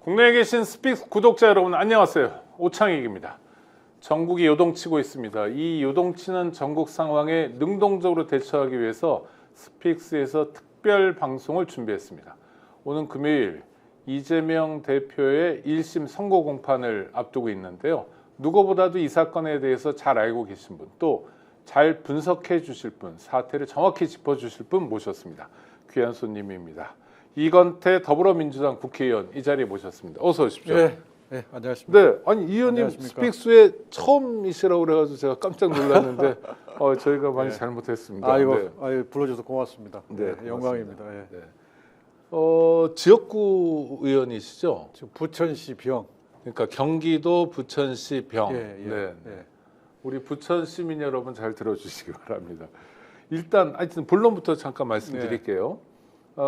국내에 계신 스픽스 구독자 여러분 안녕하세요. 오창익입니다. 전국이 요동치고 있습니다. 이 요동치는 전국 상황에 능동적으로 대처하기 위해서 스픽스에서 특별 방송을 준비했습니다. 오는 금요일 이재명 대표의 1심 선고 공판을 앞두고 있는데요. 누구보다도 이 사건에 대해서 잘 알고 계신 분, 또 잘 분석해 주실 분, 사태를 정확히 짚어주실 분 모셨습니다. 귀한 손님입니다. 이건태 더불어민주당 국회의원 이 자리에 모셨습니다. 어서 오십시오. 네, 안녕하십니까. 네, 아니 이 의원님 스픽스에 처음이시라고 그래가지고 제가 깜짝 놀랐는데 저희가 많이 잘못했습니다. 아이고, 네. 불러줘서 고맙습니다. 네, 영광입니다. 예. 네. 지역구 의원이시죠? 지금 부천시 병. 그러니까 경기도 부천시 병. 예. 우리 부천 시민 여러분 잘 들어주시기 바랍니다. 일단 하여튼 본론부터 잠깐 말씀드릴게요.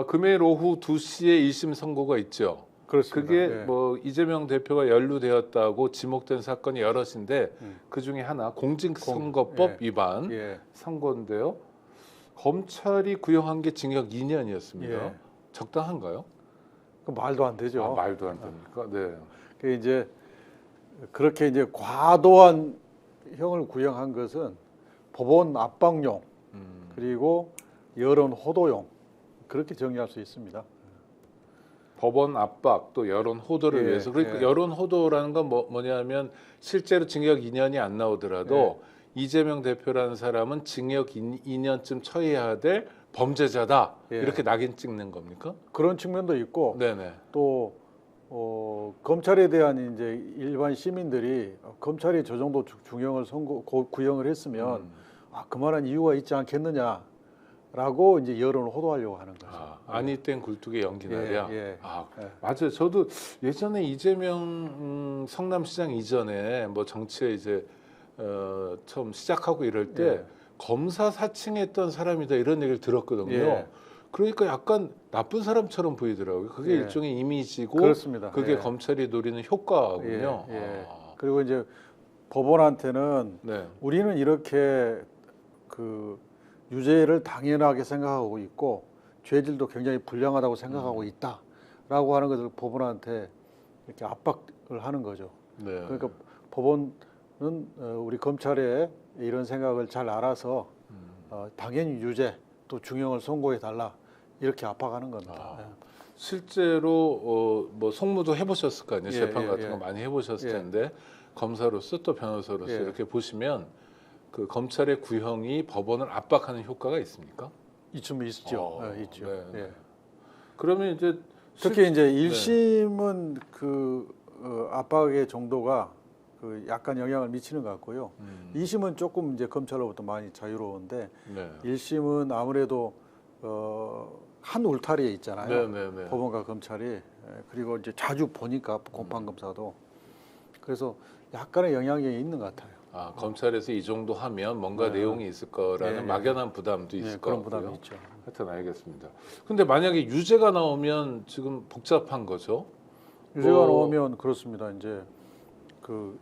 금요일 오후 2시에 1심 선고가 있죠. 그렇습니다. 그게 예. 뭐 이재명 대표가 연루되었다고 지목된 사건이 여럿인데 그 중에 하나 공직선거법 위반 선고인데요. 검찰이 구형한 게 징역 2년이었습니다. 예. 적당한가요? 그 말도 안 되죠. 말도 안 됩니까? 네. 그 이제 그렇게 이제 과도한 형을 구형한 것은 법원 압박용 그리고 여론 호도용 그렇게 정리할 수 있습니다. 법원 압박 또 여론 호도를 위해서 그러니까 여론 호도라는 건 뭐냐면 실제로 징역 2년이 안 나오더라도 이재명 대표라는 사람은 징역 2년쯤 처해야 될 범죄자다 이렇게 낙인 찍는 겁니까? 그런 측면도 있고 네네. 또 검찰에 대한 이제 일반 시민들이 검찰이 저 정도 중형을 구형을 했으면 그만한 이유가 있지 않겠느냐라고 이제 여론을 호도하려고 하는 거죠. 아니 땐 굴뚝에 연기 나랴. 예. 맞아요. 저도 예전에 이재명 성남시장 이전에 뭐 정치에 이제 처음 시작하고 이럴 때 검사 사칭했던 사람이다 이런 얘기를 들었거든요. 그러니까 약간 나쁜 사람처럼 보이더라고요. 그게 일종의 이미지고 그렇습니다. 그게 검찰이 노리는 효과군요. 그리고 이제 법원한테는 우리는 이렇게 그 유죄를 당연하게 생각하고 있고 죄질도 굉장히 불량하다고 생각하고 있다라고 하는 것을 법원한테 이렇게 압박을 하는 거죠. 그러니까 법원은 우리 검찰의 이런 생각을 잘 알아서 당연히 유죄 또 중형을 선고해 달라 이렇게 압박하는 겁니다. 실제로 뭐 송무도 해보셨을 거 아니에요. 재판 같은 거 많이 해보셨을 텐데 검사로서 또 변호사로서 이렇게 보시면 그 검찰의 구형이 법원을 압박하는 효과가 있습니까? 있죠. 있죠. 그러면 이제 특히 이제 1심은 그 압박의 정도가 그 약간 영향을 미치는 것 같고요. 2심은 조금 이제 검찰로부터 많이 자유로운데 1심은 아무래도 한 울타리에 있잖아요. 법원과 검찰이. 그리고 이제 자주 보니까 공판검사도. 그래서 약간의 영향력이 있는 것 같아요. 검찰에서 이 정도 하면 뭔가 내용이 있을 거라는 막연한 부담도 있을 그런 거고요. 부담이 있죠. 하여튼 알겠습니다. 근데 만약에 유죄가 나오면 지금 복잡한 거죠? 유죄가 나오면 그렇습니다. 이제 그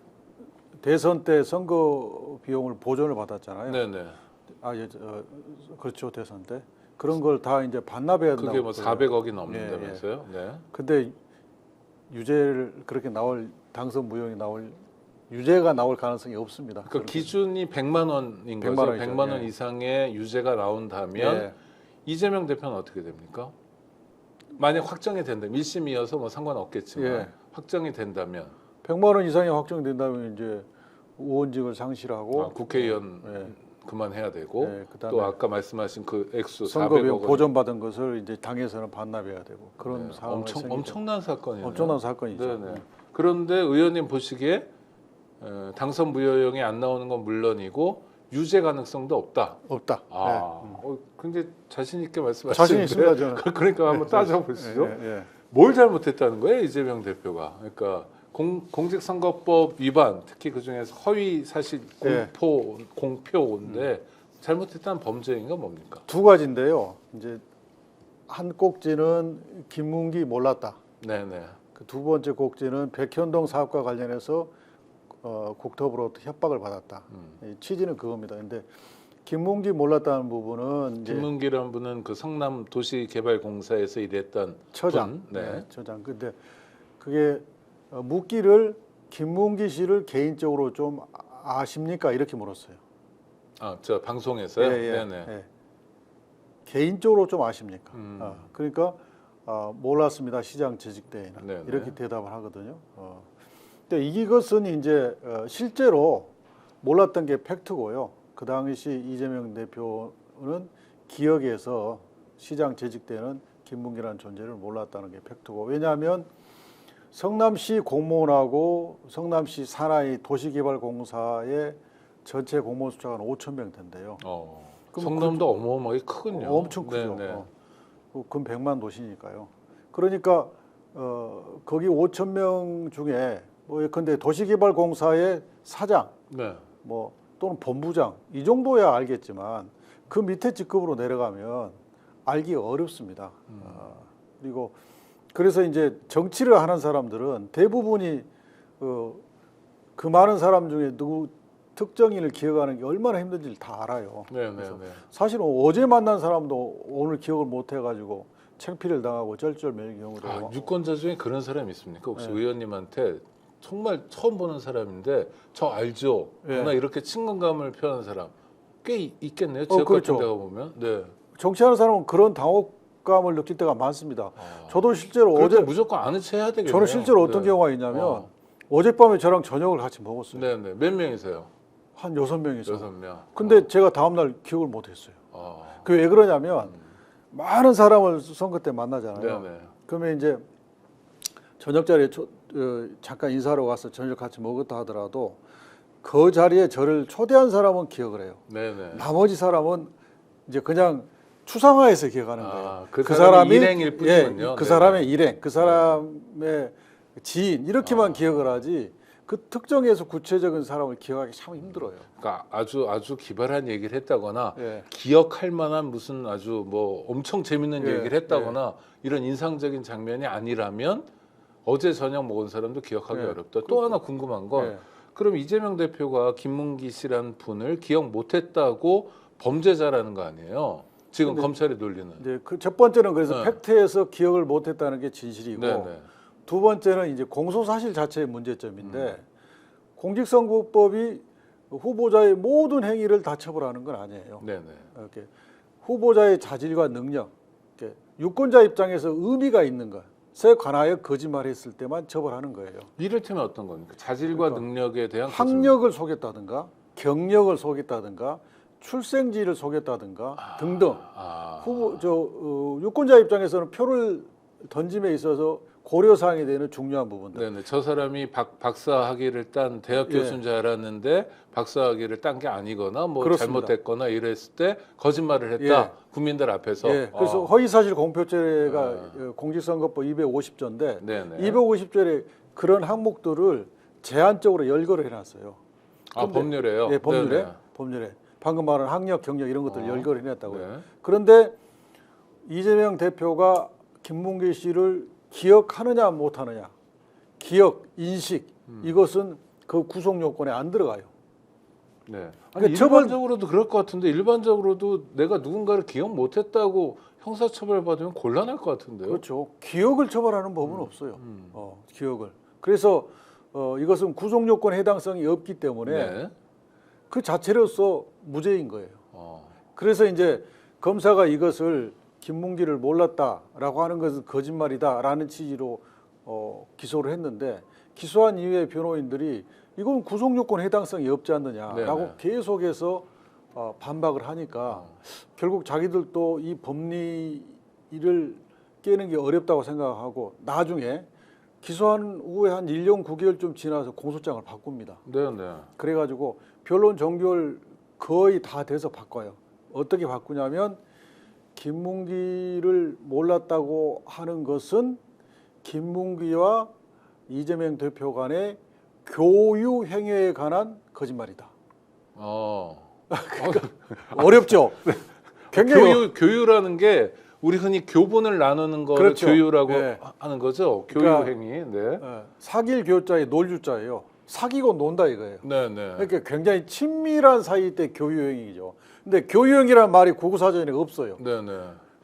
대선 때 선거 비용을 보전을 받았잖아요. 그렇죠. 대선 때. 그런 걸 다 이제 반납해야 된다고. 그게 뭐 400억이 넘는다면서요? 근데 유죄를 그렇게 당선 무효이 유죄가 나올 가능성이 없습니다. 그 기준이 100만 원인 거죠. 100만 원 이상의 유죄가 나온다면 이재명 대표는 어떻게 됩니까? 만약 확정이 된다면 1심이어서 뭐 상관없겠지만 확정이 된다면 100만 원 이상이 확정된다면 이제 의원직을 상실하고 국회의원 그만해야 되고 또 아까 말씀하신 그 액수 선거비용 400억 보전받은 것을 이제 당에서는 반납해야 되고 그런 상황이 엄청난 사건이네요. 엄청난 사건이죠. 그런데 의원님 보시기에 당선 무효형이 안 나오는 건 물론이고 유죄 가능성도 없다. 근데 자신 있게 말씀하시는데 자신 있습니다, 저는. 그러니까 한번 따져보시죠. 뭘 잘못했다는 거예요, 이재명 대표가? 그러니까 공직선거법 위반, 특히 그 중에서 허위 사실 공표인데 잘못했다는 범죄인가 뭡니까? 두 가지인데요. 이제 한 꼭지는 김문기 몰랐다. 그 두 번째 꼭지는 백현동 사업과 관련해서 국토부로부터 협박을 받았다. 취지는 그겁니다. 근데 김문기 몰랐다는 부분은 김문기라는 분은 그 성남 도시개발공사에서 일했던 처장, 분. 처장. 근데 그게 묻기를 김문기 씨를 개인적으로 좀 아십니까? 이렇게 물었어요. 아, 저 방송에서요? 네네. 예. 개인적으로 좀 아십니까? 그러니까 몰랐습니다. 시장 재직 때에는 네네. 이렇게 대답을 하거든요. 근데 이것은 이제 실제로 몰랐던 게 팩트고요. 그 당시 이재명 대표는 기억에서 시장 재직 때는 김문기라는 존재를 몰랐다는 게 팩트고, 왜냐하면 성남시 공무원하고 성남시 산하의 도시개발공사의 전체 공무원 숫자가 5천 명 된대요. 성남도 어마어마하게 크군요. 엄청 크죠. 근 100만 도시니까요. 그러니까 거기 5천 명 중에 뭐 근데 도시개발공사의 사장, 네. 뭐 또는 본부장 이 정도야 알겠지만 그 밑에 직급으로 내려가면 알기 어렵습니다. 그리고 그래서 이제 정치를 하는 사람들은 대부분이 그 많은 사람 중에 누구 특정인을 기억하는 게 얼마나 힘든지를 다 알아요. 그래서 사실은 어제 만난 사람도 오늘 기억을 못 해가지고 창피를 당하고 쩔쩔매는 경우도. 유권자 중에 그런 사람이 있습니까? 혹시 의원님한테 정말 처음 보는 사람인데 저 알죠? 나 이렇게 친근감을 표하는 사람 꽤 있겠네요. 지역 그렇죠. 같은 데가 보면. 네. 정치하는 사람은 그런 당혹감을 느낄 때가 많습니다. 저도 실제로 어제 무조건 아는 체 해야 되겠네요. 저는 실제로 어떤 경우가 있냐면 어젯밤에 저랑 저녁을 같이 먹었어요. 네네. 몇 명이세요? 한 6명이서. 6명. 근데 제가 다음날 기억을 못 했어요. 그게 왜 그러냐면 많은 사람을 선거 때 만나잖아요. 네네. 그러면 이제 저녁 자리에 잠깐 인사하러 가서 저녁 같이 먹었다 하더라도 그 자리에 저를 초대한 사람은 기억을 해요. 네네. 나머지 사람은 이제 그냥 추상화해서 기억하는 거예요. 그 사람이 일행일 뿐이군요. 그 사람의 일행, 그 사람의 지인 이렇게만 기억을 하지 그 특정해서 구체적인 사람을 기억하기 참 힘들어요. 그러니까 아주 기발한 얘기를 했다거나 기억할 만한 무슨 아주 뭐 엄청 재밌는 얘기를 했다거나 이런 인상적인 장면이 아니라면 어제 저녁 먹은 사람도 기억하기 어렵다. 또 하나 궁금한 건 그럼 이재명 대표가 김문기 씨란 분을 기억 못했다고 범죄자라는 거 아니에요? 지금 검찰이 놀리는. 이제 그 첫 번째는 그래서 팩트에서 기억을 못했다는 게 진실이고, 두 번째는 이제 공소사실 자체의 문제점인데 공직선거법이 후보자의 모든 행위를 다 처벌하는 건 아니에요. 이렇게 후보자의 자질과 능력, 이렇게 유권자 입장에서 의미가 있는 것에 관하여 거짓말했을 때만 처벌하는 거예요. 이를테면 어떤 겁니까? 자질과 능력에 대한 학력을 속였다든가, 경력을 속였다든가, 출생지를 속였다든가 등등. 유권자 입장에서는 표를 던짐에 있어서 고려사항이 되는 중요한 부분들. 저 사람이 박사학위를 딴 대학 교수인 줄 알았는데 박사학위를 딴 게 아니거나 뭐 그렇습니다. 잘못됐거나 이랬을 때 거짓말을 했다. 국민들 앞에서. 그래서 허위사실 공표죄가 공직선거법 250조인데 250조에 그런 항목들을 제한적으로 열거를 해놨어요. 법률에요? 법률에. 방금 말한 학력, 경력 이런 것들 열거를 해놨다고요. 그런데 이재명 대표가 김문기 씨를 기억하느냐 못하느냐, 기억, 인식 이것은 그 구속 요건에 안 들어가요. 아니, 일반적으로도 그럴 것 같은데 일반적으로도 내가 누군가를 기억 못했다고 형사처벌 받으면 곤란할 것 같은데요. 그렇죠. 기억을 처벌하는 법은 없어요. 기억을. 그래서 이것은 구속 요건 해당성이 없기 때문에 그 자체로서 무죄인 거예요. 그래서 이제 검사가 이것을 김문기를 몰랐다라고 하는 것은 거짓말이다라는 취지로 기소를 했는데 기소한 이후에 변호인들이 이건 구속요건 해당성이 없지 않느냐라고 계속해서 반박을 하니까 결국 자기들도 이 법리를 깨는 게 어렵다고 생각하고 나중에 기소한 후에 한 1년 9개월쯤 지나서 공소장을 바꿉니다. 그래가지고 변론 종결 거의 다 돼서 바꿔요. 어떻게 바꾸냐면 김문기를 몰랐다고 하는 것은 김문기와 이재명 대표 간의 교유 행위에 관한 거짓말이다. 어렵죠. 굉장히 교유라는 게 우리 흔히 교분을 나누는 거를 교유라고 하는 거죠. 교유 행위. 사귈 교자에 놀유자예요. 사귀고 논다 이거예요. 그러니까 굉장히 친밀한 사이 때 교유 행위죠. 근데 교유행위라는 말이 국어사전에 없어요.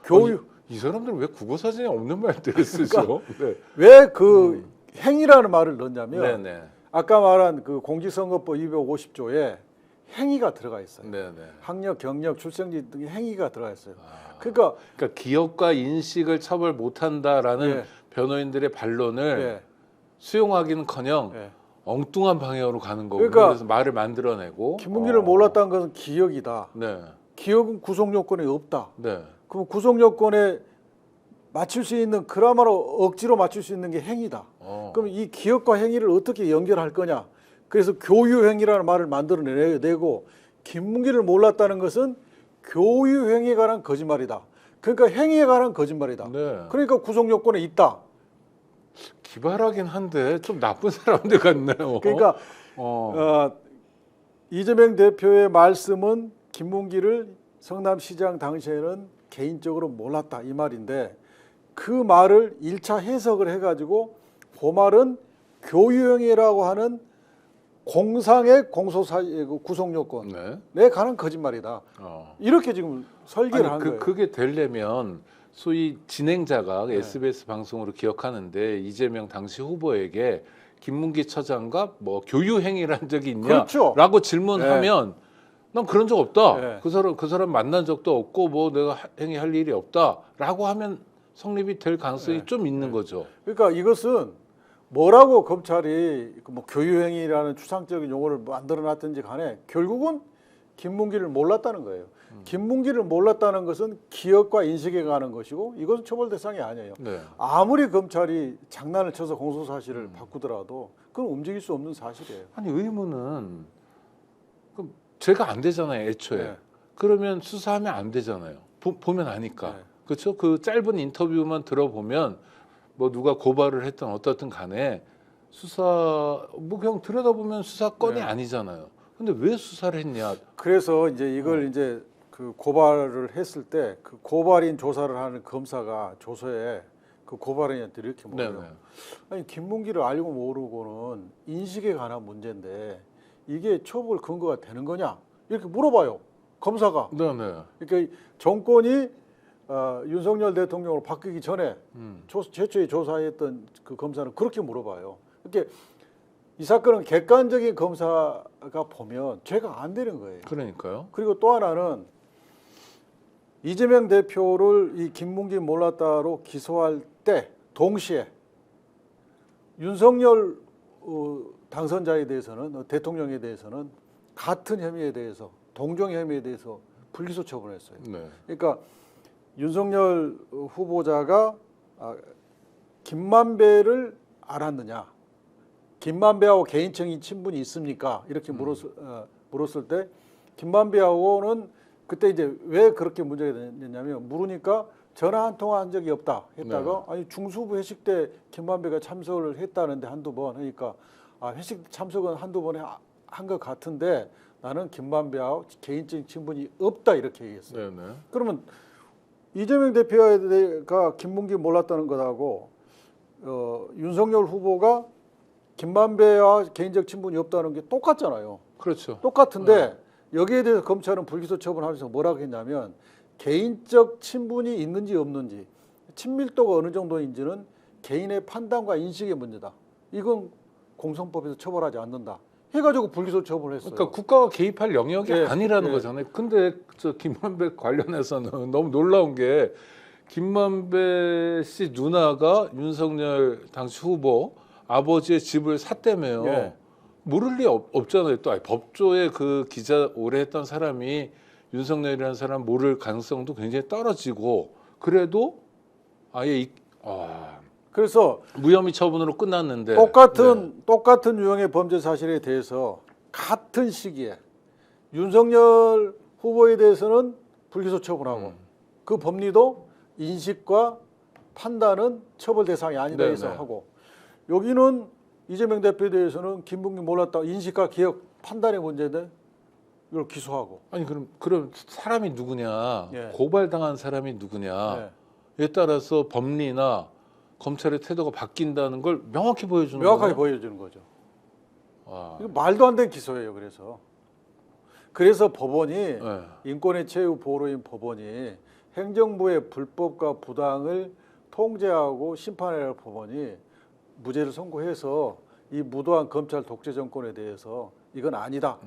교유. 이 사람들은 왜 국어사전에 없는 말들을 쓰죠? 그러니까 왜 그 행위라는 말을 넣냐면 네네. 아까 말한 그 공직선거법 250조에 행위가 들어가 있어요. 네네. 학력, 경력, 출생지 등의 행위가 들어가 있어요. 아, 그러니까 기억과 인식을 처벌 못한다라는 예. 변호인들의 반론을 예. 수용하기는커녕 예. 엉뚱한 방향으로 가는 거고 그러니까 그래서 말을 만들어내고 김문기를 몰랐다는 것은 기억이다. 네. 기억은 구속 요건이 없다. 네. 그럼 구속 요건에 맞출 수 있는 그나마로 억지로 맞출 수 있는 게 행위다. 그럼 이 기억과 행위를 어떻게 연결할 거냐? 그래서 교유행위라는 말을 만들어내고 김문기를 몰랐다는 것은 교유행위에 관한 거짓말이다. 그러니까 행위에 관한 거짓말이다. 네. 그러니까 구속 요건에 있다. 기발하긴 한데 좀 나쁜 사람들 같네요. 그러니까 이재명 대표의 말씀은 김문기를 성남시장 당시에는 개인적으로 몰랐다 이 말인데 그 말을 1차 해석을 해가지고 그 말은 교유행위라고 하는 공상의 공소사 구속 요건에 관한 거짓말이다. 이렇게 지금 설계를 한 거예요. 그게 되려면 소위 진행자가 SBS 방송으로 기억하는데 이재명 당시 후보에게 김문기 처장과 뭐 교유 행위를 한 적이 있냐라고 그렇죠. 질문하면 난 그런 적 없다. 네. 그 사람 만난 적도 없고 뭐 내가 행위할 일이 없다라고 하면 성립이 될 가능성이 좀 있는 거죠. 그러니까 이것은 뭐라고 검찰이 뭐 교유행위라는 추상적인 용어를 만들어놨든지 간에 결국은 김문기를 몰랐다는 거예요. 김문기를 몰랐다는 것은 기억과 인식에 관한 것이고 이것은 처벌 대상이 아니에요. 네. 아무리 검찰이 장난을 쳐서 공소사실을 바꾸더라도 그건 움직일 수 없는 사실이에요. 아니 의무는 그럼 죄가 안 되잖아요, 애초에. 네. 그러면 수사하면 안 되잖아요. 보면 아니까. 네. 그렇죠? 그 짧은 인터뷰만 들어보면 뭐 누가 고발을 했든 어떻든 간에 수사 뭐 그냥 들여다보면 수사건이 아니잖아요. 근데 왜 수사를 했냐? 그래서 이제 이걸 이제 그 고발을 했을 때 그 고발인 조사를 하는 검사가 조서에 그 고발인한테 이렇게 물어요. 아니 김문기를 알고 모르고는 인식에 관한 문제인데 이게 처벌 근거가 되는 거냐? 이렇게 물어봐요. 검사가. 네네. 그러니까 정권이 윤석열 대통령으로 바뀌기 전에 최초에 조사했던 그 검사는 그렇게 물어봐요. 그러니까 이 사건은 객관적인 검사가 보면 죄가 안 되는 거예요. 그러니까요. 그리고 또 하나는 이재명 대표를 이 김문기 몰랐다로 기소할 때 동시에 윤석열 당선자에 대해서는 대통령에 대해서는 같은 혐의에 대해서 동종 혐의에 대해서 불기소 처분했어요. 네. 그러니까 윤석열 후보자가 김만배를 알았느냐, 김만배하고 개인적인 친분이 있습니까? 이렇게 물었을 때 김만배하고는 그때 이제 왜 그렇게 문제가 됐냐면 물으니까 전화 한 통화 한 적이 없다 했다가 아니 중수부 회식 때 김만배가 참석을 했다는데 한두 번 하니까 회식 참석은 한두 번에 한 것 같은데 나는 김만배하고 개인적인 친분이 없다 이렇게 얘기했어요. 네네. 그러면 이재명 대표가 김문기 몰랐다는 것하고 윤석열 후보가 김만배와 개인적 친분이 없다는 게 똑같잖아요. 그렇죠. 똑같은데 여기에 대해서 검찰은 불기소 처분하면서 뭐라고 했냐면 개인적 친분이 있는지 없는지 친밀도가 어느 정도인지는 개인의 판단과 인식의 문제다. 이건 공선법에서 처벌하지 않는다. 해가지고 불기소 처분을 했어요. 그러니까 국가가 개입할 영역이 아니라는 거잖아요. 근데 저 김만배 관련해서는 너무 놀라운 게 김만배 씨 누나가 윤석열 당시 후보 아버지의 집을 샀다며요. 모를 리 없잖아요. 또 법조에 그 기자 오래 했던 사람이 윤석열이라는 사람 모를 가능성도 굉장히 떨어지고 그래도 아예 그래서 무혐의 처분으로 끝났는데 똑같은 유형의 범죄 사실에 대해서 같은 시기에 윤석열 후보에 대해서는 불기소 처분하고 그 법리도 인식과 판단은 처벌 대상이 아니다 해서 하고 여기는 이재명 대표에 대해서는 김문기 몰랐다 인식과 기억 판단의 문제인데 이걸 기소하고 아니 그럼 사람이 누구냐 고발당한 사람이 누구냐에 따라서 법리나 검찰의 태도가 바뀐다는 걸 명확히 보여주는 명확하게 거예요? 보여주는 거죠. 이거 말도 안 되는 기소예요. 그래서 법원이 인권의 최후 보호로인 법원이 행정부의 불법과 부당을 통제하고 심판해야 할 법원이 무죄를 선고해서 이 무도한 검찰 독재 정권에 대해서 이건 아니다.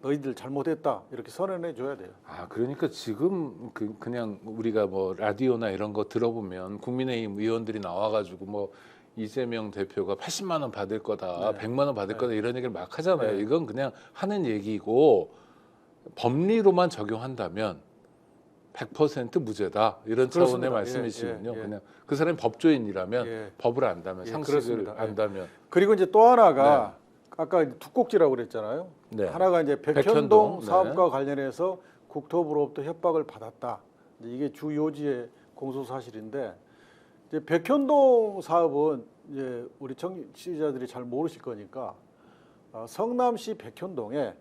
너희들 잘못했다. 이렇게 선언해 줘야 돼요. 아, 그러니까 지금 그냥 우리가 뭐 라디오나 이런 거 들어보면 국민의힘 의원들이 나와가지고 뭐 이재명 대표가 80만 원 받을 거다, 네. 100만 원 받을 네. 거다 이런 얘기를 막 하잖아요. 네. 이건 그냥 하는 얘기고 법리로만 적용한다면 100% 무죄다 이런 차원의 그렇습니다. 말씀이시군요. 예, 예. 그냥 그 사람이 법조인이라면 예. 법을 안다면 예, 상식을 그렇습니다. 예. 안다면 그리고 이제 또 하나가 아까 두 꼭지라고 그랬잖아요. 네. 하나가 이제 백현동, 백현동 네. 사업과 관련해서 국토부로부터 협박을 받았다. 이제 이게 주 요지의 공소 사실인데 이제 백현동 사업은 이제 우리 청취자들이 잘 모르실 거니까 성남시 백현동에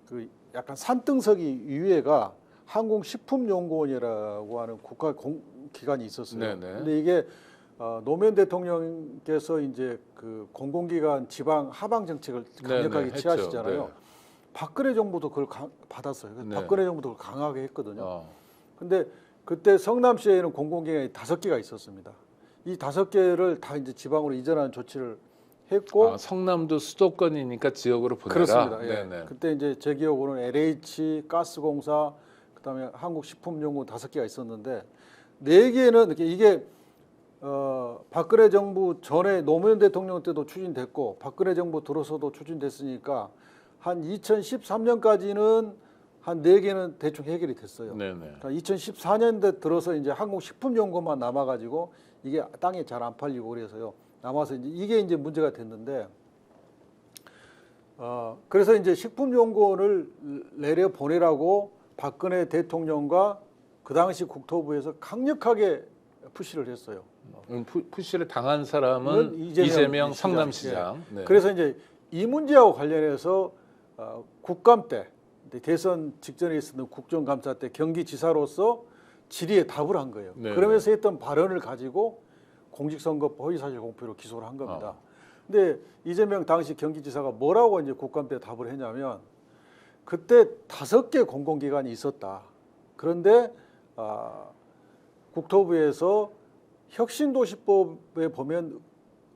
그 약간 산등석이 위에가 항공식품연구원이라고 하는 국가 기관이 있었어요. 네네. 근데 이게 노무현 대통령께서 이제 그 공공기관 지방 하방 정책을 강력하게 네네, 취하시잖아요. 했죠. 네. 박근혜 정부도 그걸 받았어요. 그래서 네. 박근혜 정부도 그걸 강하게 했거든요. 어. 근데 그때 성남시에는 공공기관이 5개가 있었습니다. 이 5개를 다 이제 지방으로 이전하는 조치를 했고, 성남도 수도권이니까 지역으로 보내라. 그렇습니다. 예. 네네. 그때 이제 제 기억으로는 LH, 가스공사, 그다음에 한국식품연구원 5개가 있었는데 4개는 이게 박근혜 정부 전에 노무현 대통령 때도 추진됐고 박근혜 정부 들어서도 추진됐으니까 한 2013년까지는 한 4개는 대충 해결이 됐어요. 네네. 그러니까 2014년대 들어서 이제 항공식품연구만 남아가지고 이게 땅에 잘 안 팔리고 그래서요. 남아서 이게 이제 문제가 됐는데 그래서 이제 식품연구원을 내려 보내라고 박근혜 대통령과 그 당시 국토부에서 강력하게 푸시를 했어요. 푸시를 당한 사람은 이재명 성남시장. 예. 네. 그래서 이제 이 문제하고 관련해서 국감 때 대선 직전에 있었던 국정감사 때 경기지사로서 질의에 답을 한 거예요. 네. 그러면서 했던 발언을 가지고 공직선거법 허위사실 공표로 기소를 한 겁니다. 근데 이재명 당시 경기지사가 뭐라고 이제 국감 때 답을 했냐면 그때 5개 공공기관이 있었다. 그런데 국토부에서 혁신도시법에 보면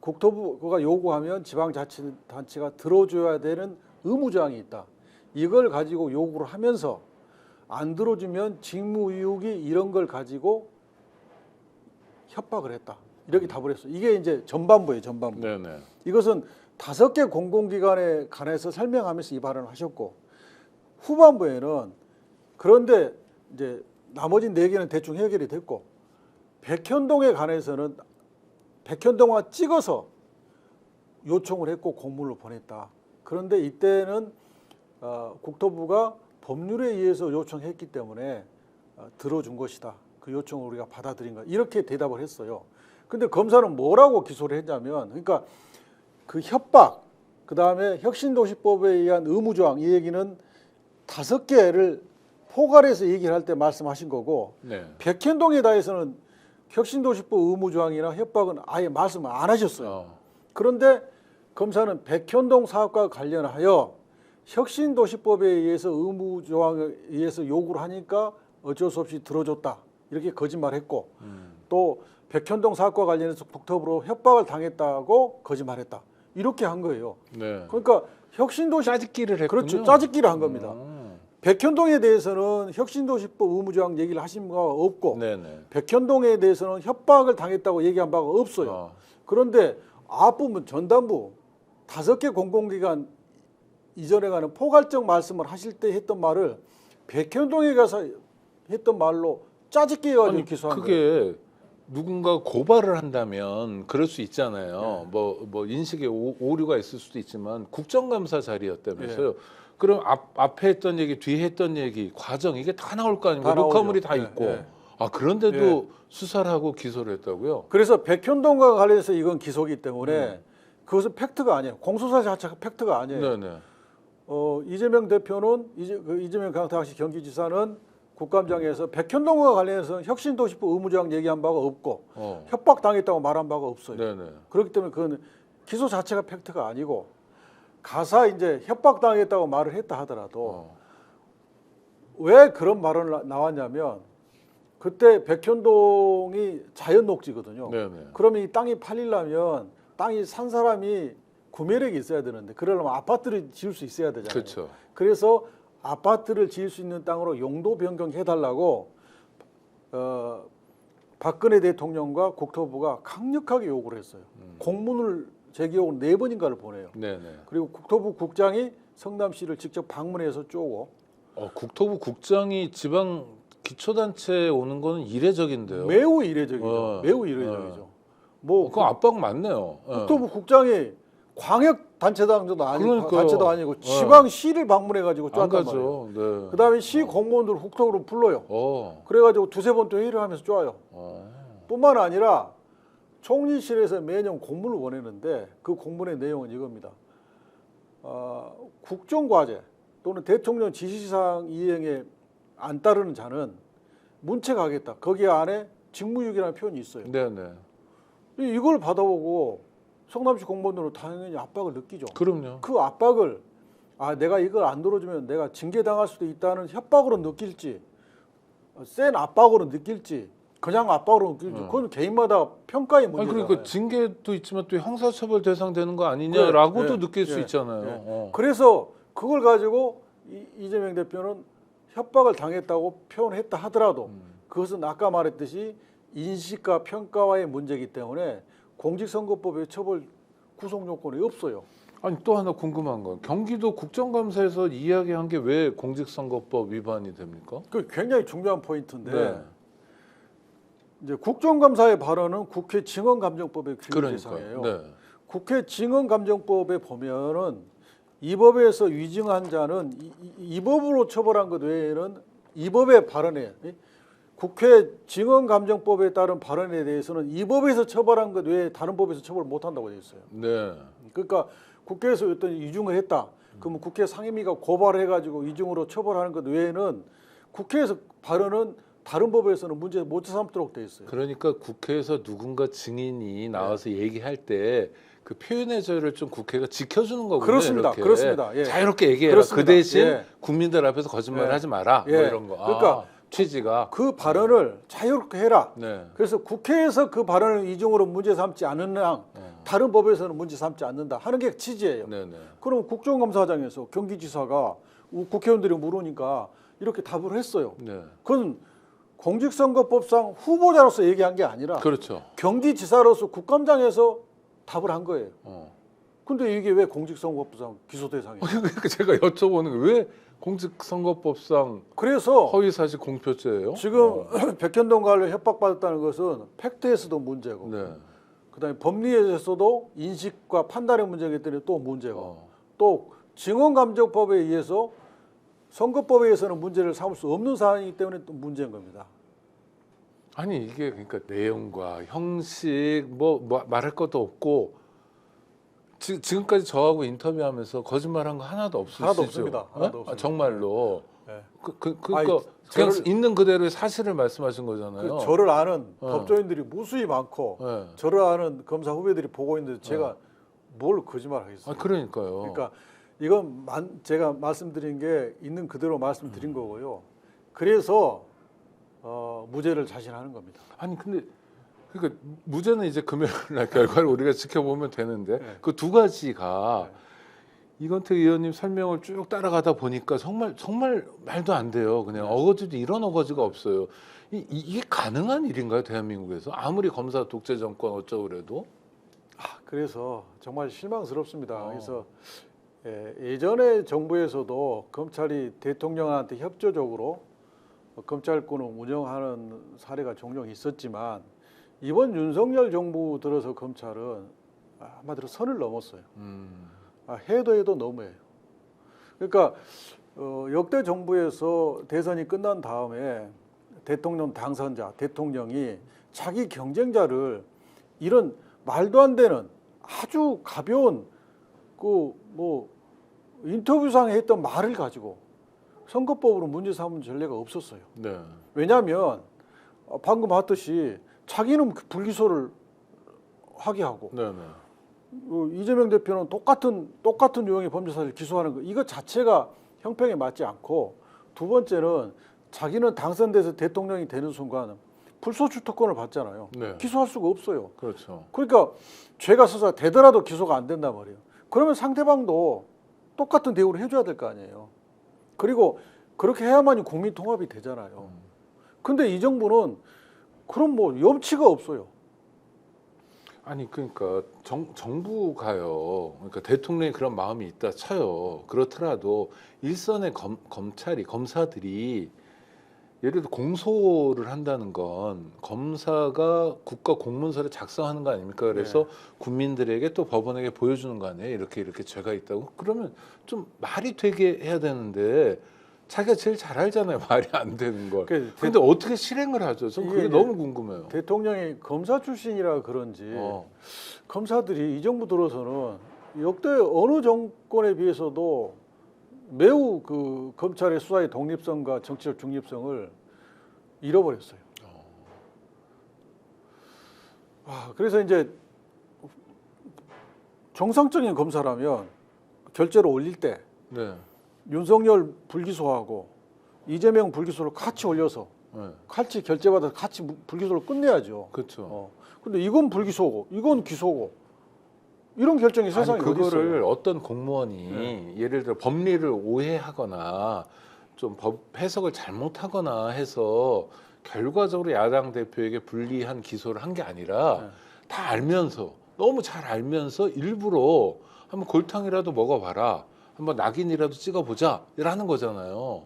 국토부가 요구하면 지방자치단체가 들어줘야 되는 의무조항이 있다. 이걸 가지고 요구를 하면서 안 들어주면 직무유기 이런 걸 가지고 협박을 했다. 이렇게 답을 했어요. 이게 이제 전반부예요. 전반부. 네네. 이것은 5개 공공기관에 관해서 설명하면서 이 발언을 하셨고 후반부에는 그런데 이제 나머지 4개는 대충 해결이 됐고 백현동에 관해서는 백현동과 찍어서 요청을 했고 공문을 보냈다. 그런데 이때는 국토부가 법률에 의해서 요청했기 때문에 들어준 것이다. 그 요청을 우리가 받아들인 것. 이렇게 대답을 했어요. 근데 검사는 뭐라고 기소를 했냐면 그러니까 그 협박, 그다음에 혁신도시법에 의한 의무조항 이 얘기는 5개를 포괄해서 얘기를 할 때 말씀하신 거고 네. 백현동에 대해서는 혁신도시법 의무조항이나 협박은 아예 말씀을 안 하셨어요. 그런데 검사는 백현동 사업과 관련하여 혁신도시법에 의해서 의무조항에 의해서 요구를 하니까 어쩔 수 없이 들어줬다. 이렇게 거짓말했고 또 백현동 사업과 관련해서 국토부로 협박을 당했다고 거짓말했다. 이렇게 한 거예요. 네. 그러니까 혁신도시 짜집기를 했군요. 그렇죠. 짜집기를 한 겁니다. 백현동에 대해서는 혁신도시법 의무조항 얘기를 하신 바가 없고 네네. 백현동에 대해서는 협박을 당했다고 얘기한 바가 없어요. 그런데 앞부분 전단부 5개 공공기관 이전에 가는 포괄적 말씀을 하실 때 했던 말을 백현동에 가서 했던 말로 짜집기 해가지고 기소한 거예요. 그게 누군가 고발을 한다면 그럴 수 있잖아요. 뭐 인식에 오류가 있을 수도 있지만 국정감사 자리였다면서요. 그럼 앞에 했던 얘기, 뒤에 했던 얘기, 과정 이게 다 나올 거 아닙니까? 녹화물이 다 있고. 그런데도 수사를 하고 기소를 했다고요? 그래서 백현동과 관련해서 이건 기소기 때문에 그것은 팩트가 아니에요. 공소사 자체가 팩트가 아니에요. 네네. 이재명 대표는 이재명 당시 경기지사는 국감장에서 백현동과 관련해서 혁신도시법 의무조항 얘기한 바가 없고 협박당했다고 말한 바가 없어요. 네네. 그렇기 때문에 그건 기소 자체가 팩트가 아니고 가사 이제 협박당했다고 말을 했다 하더라도 왜 그런 발언이 나왔냐면 그때 백현동이 자연 녹지거든요. 네네. 그러면 이 땅이 팔리려면 땅이 산 사람이 구매력이 있어야 되는데 그러려면 아파트를 지을 수 있어야 되잖아요. 그렇죠. 그래서 아파트를 지을 수 있는 땅으로 용도 변경해달라고 박근혜 대통령과 국토부가 강력하게 요구를 했어요. 공문을 제기하고 4번인가를 보내요. 네네. 그리고 국토부 국장이 성남시를 직접 방문해서 쪼고. 국토부 국장이 지방 기초단체에 오는 거는 이례적인데요. 매우 이례적이죠. 매우 이례적이죠. 뭐 그거 압박 맞네요. 국토부 국장이 광역 단체장도 아니고 그러니까요. 단체도 아니고 지방시를 방문해가지고 안 쪼았단 가죠. 말이에요. 네. 그다음에 시 공무원들을 국토부로 불러요. 그래가지고 2-3번 또 회의를 하면서 쪼아요. 뿐만 아니라 총리실에서 매년 공문을 보내는데 그 공문의 내용은 이겁니다. 국정과제 또는 대통령 지시사항 이행에 안 따르는 자는 문책하겠다. 거기 안에 직무유기라는 표현이 있어요. 네네. 이걸 받아보고 성남시 공무원들은 당연히 압박을 느끼죠. 그럼요. 그 압박을 내가 이걸 안 들어주면 내가 징계당할 수도 있다는 협박으로 느낄지 센 압박으로 느낄지 그냥 압박으로 느낄지 그건 개인마다 평가의 문제잖아요. 그러니까 징계도 있지만 또 형사처벌 대상 되는 거 아니냐라고도 그래, 느낄 수 있잖아요. 그래서 그걸 가지고 이재명 대표는 협박을 당했다고 표현했다 하더라도 그것은 아까 말했듯이 인식과 평가와의 문제이기 때문에 공직선거법의 처벌 구속 요건이 없어요. 아니 또 하나 궁금한 건 경기도 국정감사에서 이야기한 게 왜 공직선거법 위반이 됩니까? 그 굉장히 중요한 포인트인데 네. 이제 국정감사의 발언은 국회 증언감정법의 규율 그러니까요. 대상이에요. 네. 국회 증언감정법에 보면은 이 법에서 위증한 자는 이 법으로 처벌한 것 외에는 이 법의 발언에 국회 증언감정법에 따른 발언에 대해서는 이 법에서 처벌한 것 외에 다른 법에서 처벌 못한다고 되어 있어요. 네. 그러니까 국회에서 어떤 위증을 했다. 그러면 국회 상임위가 고발해가지고 위증으로 처벌하는 것 외에는 국회에서 발언은 다른 법에서는 문제 못 삼도록 되어 있어요. 그러니까 국회에서 누군가 증인이 나와서 얘기할 때 그 표현의 자유를 좀 국회가 지켜주는 거군요. 그렇습니다. 이렇게. 그렇습니다. 예. 자유롭게 얘기해라. 그렇습니다. 그 대신 예. 국민들 앞에서 거짓말하지 마라. 뭐 예. 이런 거. 그러니까 취지가. 그 발언을 자유롭게 해라. 네. 그래서 국회에서 그 발언을 이중으로 문제 삼지 않는 한 다른 법에서는 문제 삼지 않는다 하는 게 취지예요. 네네. 그럼 국정감사장에서 경기지사가 국회의원들이 물으니까 이렇게 답을 했어요. 네. 그건 공직선거법상 후보자로서 얘기한 게 아니라 그렇죠. 경기지사로서 국감장에서 답을 한 거예요. 근데 이게 왜 공직선거법상 기소 대상이에요? 그러니까 제가 여쭤보는 게 왜 공직선거법상 그래서 허위사실 공표죄예요? 지금 백현동 관련 협박받았다는 것은 팩트에서도 문제고 네. 그다음에 법리에서도 인식과 판단의 문제이기 때문에 또 문제고 또 증언감정법에 의해서 선거법에 의해서는 문제를 삼을 수 없는 사안이기 때문에 또 문제인 겁니다. 아니 이게 그러니까 내용과 형식 뭐 말할 것도 없고 지금까지 저하고 인터뷰하면서 거짓말한 거 하나도 없으시죠? 하나도 없습니다. 하나도 없습니다. 정말로. 네. 그러니까 아니, 그냥 있는 그대로의 사실을 말씀하신 거잖아요. 저를 아는 법조인들이 무수히 많고 네. 저를 아는 검사 후배들이 보고 있는데 제가 뭘 거짓말하겠어요? 그러니까요. 그러니까 이건 제가 말씀드린 게 있는 그대로 말씀드린 거고요. 그래서 무죄를 자신하는 겁니다. 아니 근데 그러니까 무죄는 이제 금요일 날 결과를 우리가 지켜보면 되는데 그 두 가지가 이건택 의원님 설명을 쭉 따라가다 보니까 정말 말도 안 돼요. 그냥 어거지도 이런 어거지가 없어요. 이게 가능한 일인가요, 대한민국에서? 아무리 검사 독재 정권 어쩌고 그래도? 그래서 정말 실망스럽습니다. 그래서 예전에 정부에서도 검찰이 대통령한테 협조적으로 검찰권을 운영하는 사례가 종종 있었지만 이번 윤석열 정부 들어서 검찰은 한마디로 선을 넘었어요. 해도 너무해요. 그러니까 역대 정부에서 대선이 끝난 다음에 대통령 당선자, 대통령이 자기 경쟁자를 이런 말도 안 되는 아주 가벼운 인터뷰상에 했던 말을 가지고 선거법으로 문제 삼은 전례가 없었어요. 네. 왜냐하면 방금 봤듯이 자기는 불기소를 하게 하고 네네. 이재명 대표는 똑같은 유형의 범죄 사실을 기소하는 거 이거 자체가 형평에 맞지 않고 두 번째는 자기는 당선돼서 대통령이 되는 순간 불소추 특권을 받잖아요. 네. 기소할 수가 없어요. 그렇죠. 그러니까 죄가 서사 되더라도 기소가 안 된단 말이에요. 그러면 상대방도 똑같은 대우를 해줘야 될 거 아니에요. 그리고 그렇게 해야만이 국민 통합이 되잖아요. 근데 이 정부는 그런 뭐 염치가 없어요. 아니 그러니까 정부가요. 그러니까 대통령이 그런 마음이 있다 쳐요. 그렇더라도 일선의 검사들이 예를 들어 공소를 한다는 건 검사가 국가 공문서를 작성하는 거 아닙니까? 그래서 국민들에게 또 법원에게 보여주는 거 아니에요? 이렇게 죄가 있다고. 그러면 좀 말이 되게 해야 되는데 자기가 제일 잘 알잖아요. 말이 안 되는 걸. 근데 어떻게 실행을 하죠? 전 그게 너무 궁금해요. 대통령이 검사 출신이라 그런지 검사들이 이 정부 들어서는 역대 어느 정권에 비해서도 매우 그 검찰의 수사의 독립성과 정치적 중립성을 잃어버렸어요. 그래서 이제 정상적인 검사라면 결재를 올릴 때 네. 윤석열 불기소하고 이재명 불기소를 같이 올려서 같이 결재받아서 같이 불기소를 끝내야죠. 그렇죠. 근데 이건 불기소고 이건 기소고 이런 결정이 세상에 어디 있어요? 그거를 어떤 공무원이 예를 들어 법리를 오해하거나 좀 법 해석을 잘못하거나 해서 결과적으로 야당 대표에게 불리한 기소를 한 게 아니라 다 알면서 너무 잘 알면서 일부러 한번 골탕이라도 먹어봐라, 한번 낙인이라도 찍어보자 이라는 거잖아요.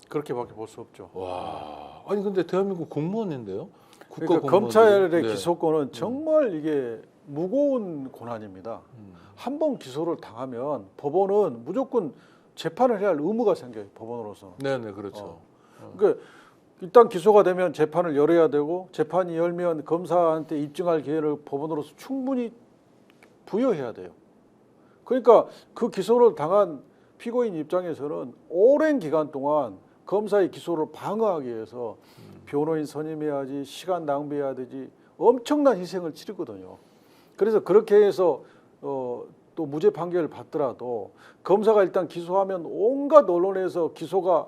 그렇게밖에 볼 수 없죠. 와, 아니 근데 대한민국 공무원인데요. 그러니까 검찰의 기소권은 정말 이게 무거운 고난입니다. 한 번 기소를 당하면 법원은 무조건 재판을 해야 할 의무가 생겨요. 법원으로서. 네네 그렇죠. 그러니까 일단 기소가 되면 재판을 열어야 되고 재판이 열면 검사한테 입증할 기회를 법원으로서 충분히 부여해야 돼요. 그러니까 그 기소를 당한 피고인 입장에서는 오랜 기간 동안 검사의 기소를 방어하기 위해서 변호인 선임해야지, 시간 낭비해야 되지, 엄청난 희생을 치르거든요. 그래서 그렇게 해서 또 무죄 판결을 받더라도 검사가 일단 기소하면 온갖 언론에서 기소가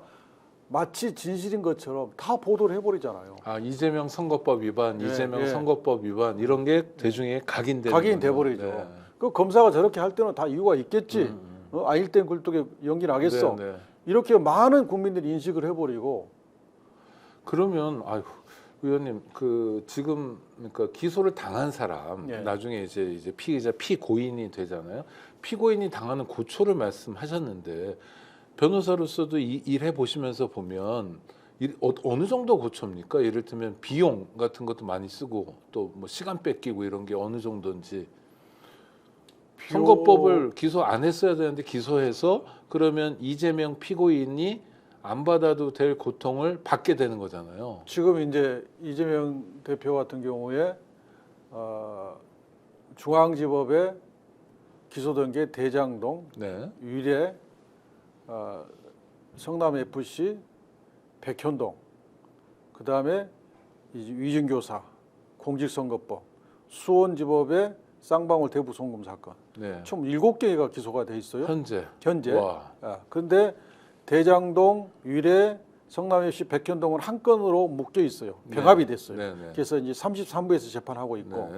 마치 진실인 것처럼 다 보도를 해버리잖아요. 이재명 선거법 위반, 이재명 선거법 위반 이런 게 대중에 각인돼 버리죠. 그 검사가 저렇게 할 때는 다 이유가 있겠지. 아닐 땐 굴뚝에 연기 나겠어. 이렇게 많은 국민들이 인식을 해버리고. 그러면 의원님 지금 그러니까 기소를 당한 사람 나중에 이제 피의자 피고인이 되잖아요. 피고인이 당하는 고초를 말씀하셨는데 변호사로서도 일해 보시면서 보면 어느 정도 고초입니까? 예를 들면 비용 같은 것도 많이 쓰고 또 뭐 시간 뺏기고 이런 게 어느 정도인지. 선거법을 기소 안 했어야 되는데 기소해서 그러면 이재명 피고인이 안 받아도 될 고통을 받게 되는 거잖아요. 지금 이제 이재명 대표 같은 경우에 중앙지법에 기소된 게 대장동, 위례, 성남FC, 백현동, 그 다음에 위증교사, 공직선거법, 수원지법의 쌍방울 대부 송금 사건. 총 7개가 기소가 돼 있어요. 현재. 그런데 대장동, 위례, 성남FC, 백현동은 한 건으로 묶여 있어요. 병합이 됐어요. 그래서 이제 33부에서 재판하고 있고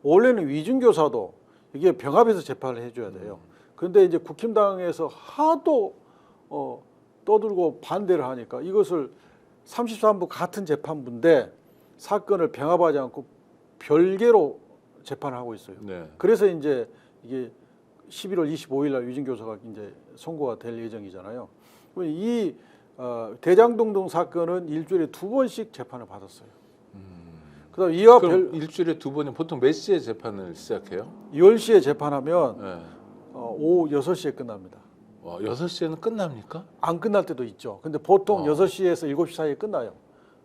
원래는 위증교사도 이게 병합해서 재판을 해줘야 돼요. 그런데 이제 국힘당에서 하도 떠들고 반대를 하니까 이것을 33부 같은 재판부인데 사건을 병합하지 않고 별개로 재판을 하고 있어요. 그래서 이제 이게 11월 25일 날 위증교사가 이제 선고가 될 예정이잖아요. 이 대장동 등 사건은 일주일에 2번씩 재판을 받았어요. 그다음 이와 그럼 일주일에 2번이 보통 몇 시에 재판을 시작해요? 10시에 재판하면 오후 6시에 끝납니다. 6시에는 끝납니까? 안 끝날 때도 있죠. 근데 보통 6시에서 7시 사이에 끝나요.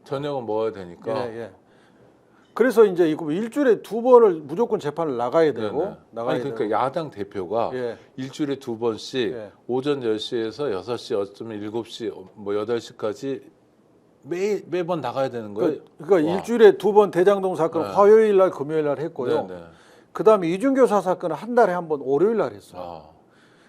저녁은 먹어야 되니까. 그래서 이제 일주일에 2번을 무조건 재판을 나가야 되고 그러니까 야당 대표가 일주일에 2번씩 오전 10시에서 6시 어쩌면 7시 뭐 8시까지 매번 나가야 되는 거예요. 그러니까 일주일에 2번 대장동 사건 화요일 날 금요일 날 했고요. 그다음에 이준교사 사건은 한 달에 한 번 월요일 날 했어요.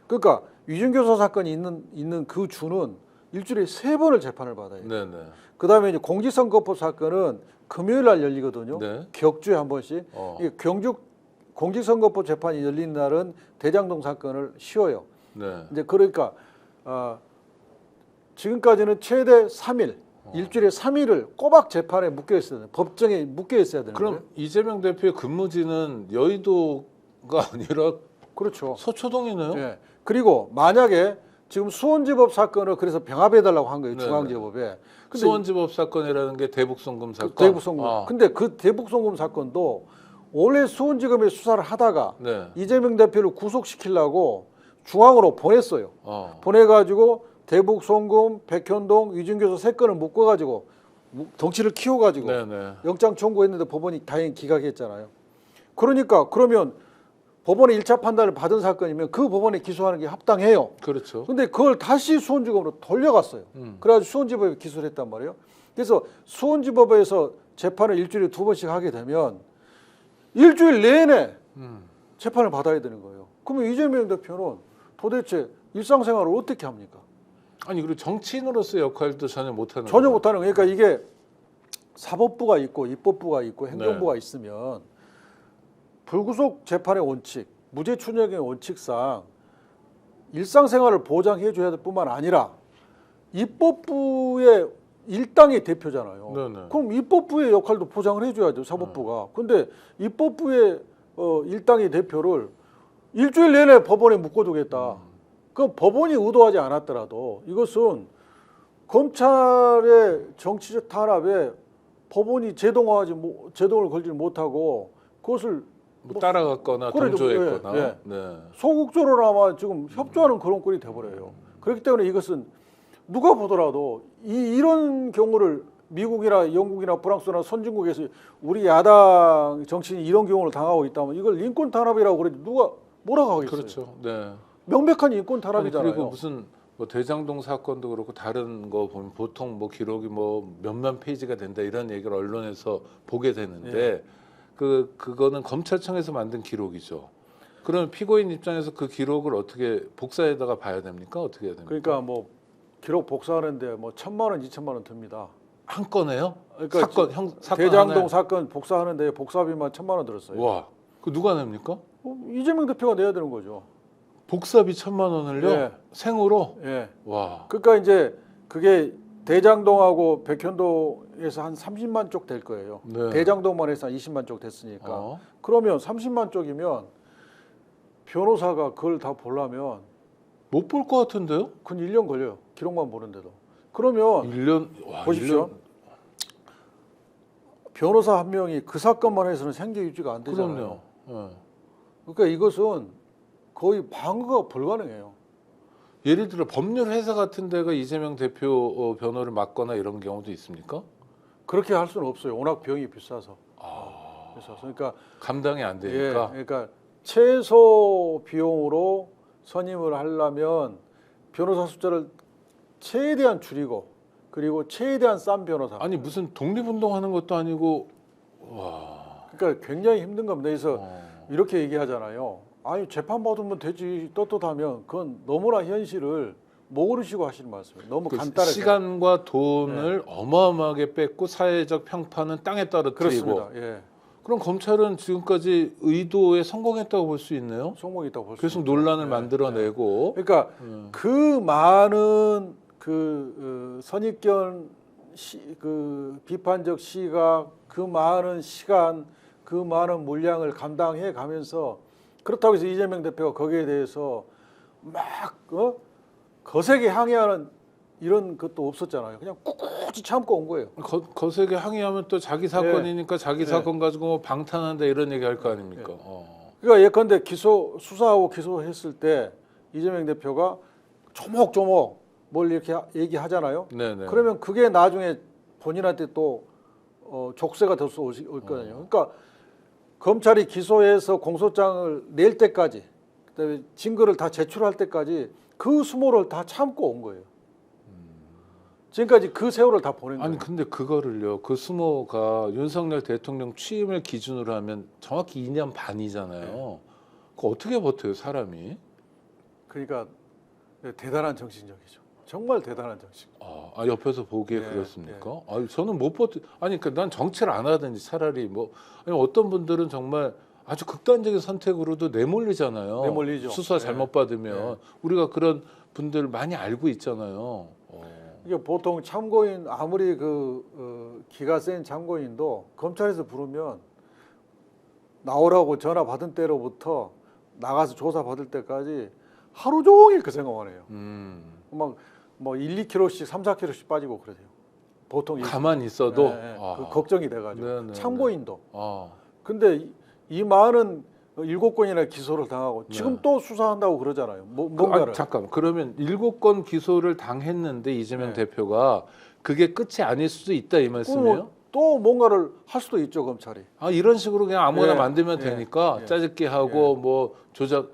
그러니까 이준교사 사건이 있는 그 주는 일주일에 3번을 재판을 받아야 돼요. 네네. 그다음에 이제 공직선거법 사건은 금요일 날 열리거든요. 네. 격주에 한 번씩. 이게 공직선거법 재판이 열린 날은 대장동 사건을 쉬어요. 네. 이제 그러니까 지금까지는 최대 3일, 일주일에 3일을 꼬박 재판에 묶여 있어야 돼요. 법정에 묶여 있어야 되는 그럼 거예요. 이재명 대표의 근무지는 여의도가 아니라 그렇죠. 서초동이네요. 예. 그리고 만약에 지금 수원지법 사건을 그래서 병합해달라고 한 거예요. 네네. 중앙지법에. 근데 수원지법 사건이라는 게 대북송금 사건. 대북송금. 근데 그 대북송금 사건도 원래 수원지검에 수사를 하다가 네. 이재명 대표를 구속시키려고 중앙으로 보냈어요. 보내가지고 대북송금, 백현동, 위증교사 3건을 묶어가지고 덩치를 키워가지고 네네. 영장 청구했는데 법원이 다행히 기각했잖아요. 그러니까 그러면 법원의 1차 판단을 받은 사건이면 그 법원에 기소하는 게 합당해요. 그렇죠. 근데 그걸 다시 수원지법으로 돌려갔어요. 그래가지고 수원지법에 기소를 했단 말이에요. 그래서 수원지법에서 재판을 일주일에 2번씩 하게 되면 일주일 내내 재판을 받아야 되는 거예요. 그러면 이재명 대표는 도대체 일상생활을 어떻게 합니까? 아니 그리고 정치인으로서 역할도 전혀 못하는 전혀 거예요. 못하는 거예요. 그러니까 이게 사법부가 있고 입법부가 있고 행정부가 있으면 불구속 재판의 원칙, 무죄 추정의 원칙상 일상생활을 보장해 줘야 될 뿐만 아니라 입법부의 일당의 대표잖아요. 네네. 그럼 입법부의 역할도 보장을 해줘야죠, 사법부가. 근데 입법부의 일당의 대표를 일주일 내내 법원에 묶어두겠다. 그럼 법원이 의도하지 않았더라도 이것은 검찰의 정치적 탄압에 법원이 제동을 걸지 못하고 그것을 뭐 따라갔거나 그래도, 동조했거나. 예. 네. 소극적으로나마 지금 협조하는 그런 꼴이 돼버려요. 그렇기 때문에 이것은 누가 보더라도 이런 경우를 미국이나 영국이나 프랑스나 선진국에서 우리 야당 정치인이 이런 경우를 당하고 있다면 이걸 인권 탄압이라고 그래도 누가 뭐라고 하겠어요. 그렇죠. 네. 명백한 인권 아니, 탄압이잖아요. 그리고 무슨 뭐 대장동 사건도 그렇고 다른 거 보면 보통 뭐 기록이 뭐 몇만 페이지가 된다 이런 얘기를 언론에서 보게 되는데 그거는 검찰청에서 만든 기록이죠. 그러면 피고인 입장에서 그 기록을 어떻게 복사해다가 봐야 됩니까? 어떻게 해야 됩니까? 그러니까 뭐 기록 복사하는데 뭐 1,000만 원, 2,000만 원 듭니다. 한 건에요? 그러니까 사건 대장동 하나에? 사건 복사하는데 복사비만 1,000만 원 들었어요. 와, 그 누가 냅니까? 이재명 대표가 내야 되는 거죠. 복사비 1,000만 원을요? 예. 생으로? 예. 와. 그러니까 이제 그게 대장동하고 백현동에서 한 30만 쪽 될 거예요. 네. 대장동만 해서 한 20만 쪽 됐으니까. 그러면 30만 쪽이면 변호사가 그걸 다 보려면 못 볼 것 같은데요? 근 1년 걸려요. 기록만 보는데도. 그러면 1년 와, 보십시오. 1년. 변호사 한 명이 그 사건만 해서는 생계 유지가 안 되잖아요. 그럼요. 예. 그러니까 이것은 거의 방어가 불가능해요. 예를 들어 법률 회사 같은 데가 이재명 대표 변호를 맡거나 이런 경우도 있습니까? 그렇게 할 수는 없어요. 워낙 비용이 비싸서. 그래서 그러니까 감당이 안 되니까. 그러니까 최소 비용으로 선임을 하려면 변호사 숫자를 최대한 줄이고 그리고 최대한 싼 변호사. 아니 무슨 독립운동하는 것도 아니고 와. 그러니까 굉장히 힘든 겁니다. 그래서 이렇게 얘기하잖아요. 아니 재판 받으면 되지 떳떳하면 그건 너무나 현실을 모르시고 하시는 말씀이에요. 너무 그 간단하게. 시간과 돈을 어마어마하게 뺏고 사회적 평판은 땅에 떨어뜨리고. 그렇습니다. 예. 그럼 검찰은 지금까지 의도에 성공했다고 볼 수 있네요. 성공이다고 볼 수 계속 있죠. 논란을 예, 만들어내고. 예. 그러니까 그 많은 선입견 그 비판적 시각, 그 많은 시간, 그 많은 물량을 감당해 가면서 그렇다고 해서 이재명 대표가 거기에 대해서 막 거세게 항의하는 이런 것도 없었잖아요. 그냥 꿋꿋이 참고 온 거예요. 거세게 항의하면 또 자기 사건이니까 자기 사건 가지고 뭐 방탄한다 이런 얘기 할 거 아닙니까? 그러니까 예컨대 수사하고 기소했을 때 이재명 대표가 조목조목 뭘 이렇게 얘기하잖아요. 네네. 그러면 그게 나중에 본인한테 또 족쇄가 돼서 올 거거든요. 그러니까 검찰이 기소해서 공소장을 낼 때까지, 그다음에 증거를 다 제출할 때까지 그 수모를 다 참고 온 거예요. 지금까지 그 세월을 다 보낸 거예요. 아니 근데 그거를요. 그 수모가 윤석열 대통령 취임을 기준으로 하면 정확히 2년 반이잖아요. 그거 어떻게 버텨요, 사람이? 그러니까 대단한 정신력이죠. 정말 대단한 정치. 옆에서 보기에 예, 그렇습니까? 저는 못 버티. 아니, 그러니까 난 정치를 안 하든지 차라리 뭐 아니, 어떤 분들은 정말 아주 극단적인 선택으로도 내몰리잖아요. 내몰리죠. 수사 잘못 받으면 우리가 그런 분들 많이 알고 있잖아요. 이게 보통 참고인 아무리 기가 센 참고인도 검찰에서 부르면 나오라고 전화 받은 때로부터 나가서 조사 받을 때까지 하루 종일 그 생각만 해요. 뭐 1, 2kg씩, 3, 4kg씩 빠지고 그러세요. 보통 가만히 있어도 걱정이 돼가지고 네네. 참고인도. 근데 이 많은 7건이나 기소를 당하고 지금 또 수사한다고 그러잖아요. 뭔가를. 잠깐. 그러면 7건 기소를 당했는데 이재명 대표가 그게 끝이 아닐 수도 있다 이 말씀이에요? 또 뭔가를 할 수도 있죠, 검찰이. 이런 식으로 그냥 아무거나 만들면 되니까 짜집기 하고 뭐 조작.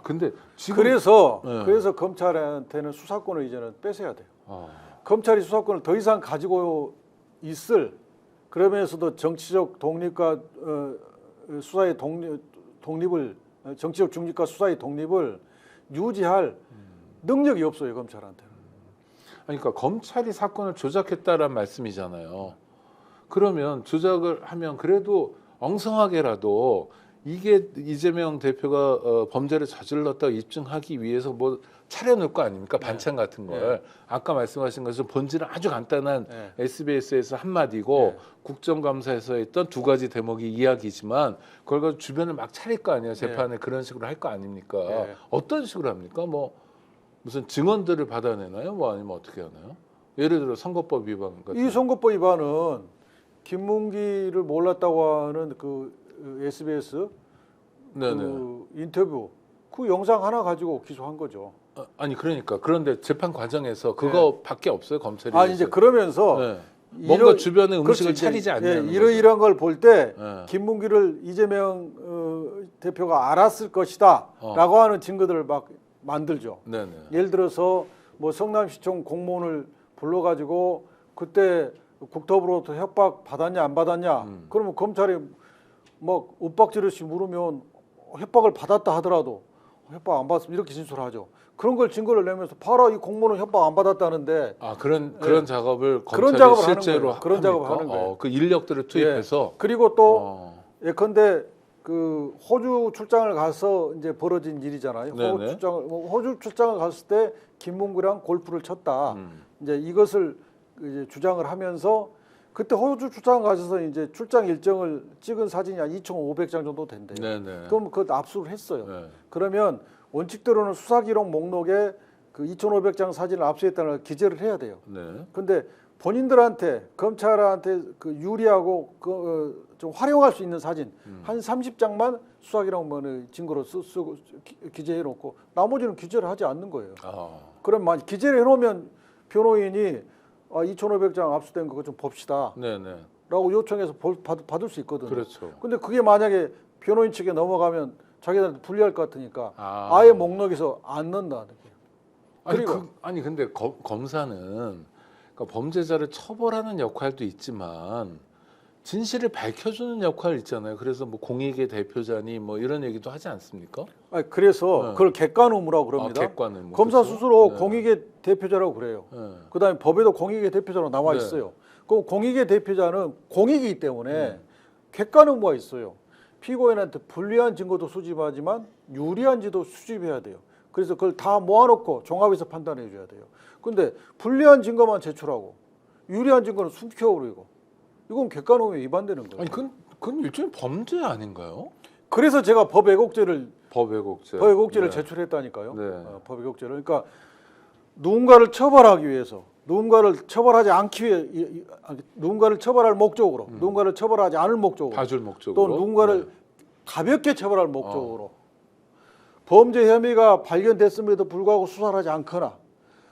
근데 지금 그래서 검찰한테는 수사권을 이제는 뺏어야 돼요. 검찰이 수사권을 더 이상 가지고 있을, 그러면서도 정치적 독립과 수사의 독립을, 정치적 중립과 수사의 독립을 유지할 능력이 없어요, 검찰한테는. 그러니까 검찰이 사건을 조작했다라는 말씀이잖아요. 그러면 조작을 하면 그래도 엉성하게라도 이게 이재명 대표가 범죄를 저질렀다고 입증하기 위해서 뭐 차려놓을 거 아닙니까? 반찬 같은 걸. 아까 말씀하신 것처럼 본질은 아주 간단한 SBS에서 한마디고 국정감사에서 했던 2가지 대목이 이야기지만 그걸 가지고 주변을 막 차릴 거 아니에요. 재판에 그런 식으로 할 거 아닙니까? 어떤 식으로 합니까? 뭐 무슨 증언들을 받아내나요? 뭐 아니면 어떻게 하나요? 예를 들어 선거법 위반 같은. 이 선거법 위반은 김문기를 몰랐다고 하는 SBS 인터뷰 그 영상 하나 가지고 기소한 거죠. 아니 그러니까 그런데 재판 과정에서 그거밖에 없어요, 검찰이. 이제 그러면서 뭔가 주변에 음식을 차리지 않냐는 이러이러한 걸 볼 때 김문기를 이재명 대표가 알았을 것이다라고 하는 증거들을 막 만들죠. 예를 들어서 뭐 성남시청 공무원을 불러가지고 그때 국토부로부터 협박 받았냐 안 받았냐. 그러면 검찰이 뭐 윽박지르시 물으면 협박을 받았다 하더라도 협박 안 받았으면 이렇게 진술하죠. 그런 걸 증거를 내면서 봐라, 이 공무원은 협박 안 받았다는데. 그런 작업을 검찰이 그런 작업을 실제로 하는 거예요. 그런 작업을 하는 거예요. 그 인력들을 투입해서. 그리고 또 예컨대 그 호주 출장을 가서 이제 벌어진 일이잖아요. 호주 출장을 갔을 때 김문구랑 골프를 쳤다. 이제 이것을 이제 주장을 하면서 그때 호주 출장 가셔서 이제 출장 일정을 찍은 사진이 한 2,500장 정도 된대요. 그럼 그거 압수를 했어요. 그러면 원칙대로는 수사 기록 목록에 그 2,500장 사진을 압수했다는 걸 기재를 해야 돼요. 근데 본인들한테 검찰한테 그 유리하고 좀 활용할 수 있는 사진 한 30장만 수사 기록 증거로 쓰고 기재해 놓고 나머지는 기재를 하지 않는 거예요. 그럼 만약 기재를 해 놓으면 변호인이 2,500장 압수된 거 좀 봅시다. 라고 요청해서 받을 수 있거든요. 그렇죠. 근데 그게 만약에 변호인 측에 넘어가면 자기들한테 불리할 것 같으니까 아예 목록에서 안 넣는다는 거예요. 근데 검사는 그러니까 범죄자를 처벌하는 역할도 있지만 진실을 밝혀주는 역할 있잖아요. 그래서 뭐 공익의 대표자니 뭐 이런 얘기도 하지 않습니까? 그래서 그걸 객관 의무라고 그럽니다. 객관 의무. 검사 스스로 공익의 대표자라고 그래요. 그다음에 법에도 공익의 대표자로 나와 있어요. 그 공익의 대표자는 공익이기 때문에 객관 의무가 있어요. 피고인한테 불리한 증거도 수집하지만 유리한 지도 수집해야 돼요. 그래서 그걸 다 모아놓고 종합해서 판단해 줘야 돼요. 근데 불리한 증거만 제출하고 유리한 증거는 숨겨버리고 이건 객관 의무에 위반되는 거예요. 그건 일종의 범죄 아닌가요? 그래서 제가 법 왜곡죄를 네. 제출했다니까요. 법 왜곡죄를. 그러니까 누군가를 처벌하기 위해서, 누군가를 처벌하지 않기 위해, 누군가를 처벌할 목적으로, 누군가를 처벌하지 않을 목적으로, 봐줄 목적으로, 또 누군가를 가볍게 처벌할 목적으로, 범죄 혐의가 발견됐음에도 불구하고 수사를 하지 않거나,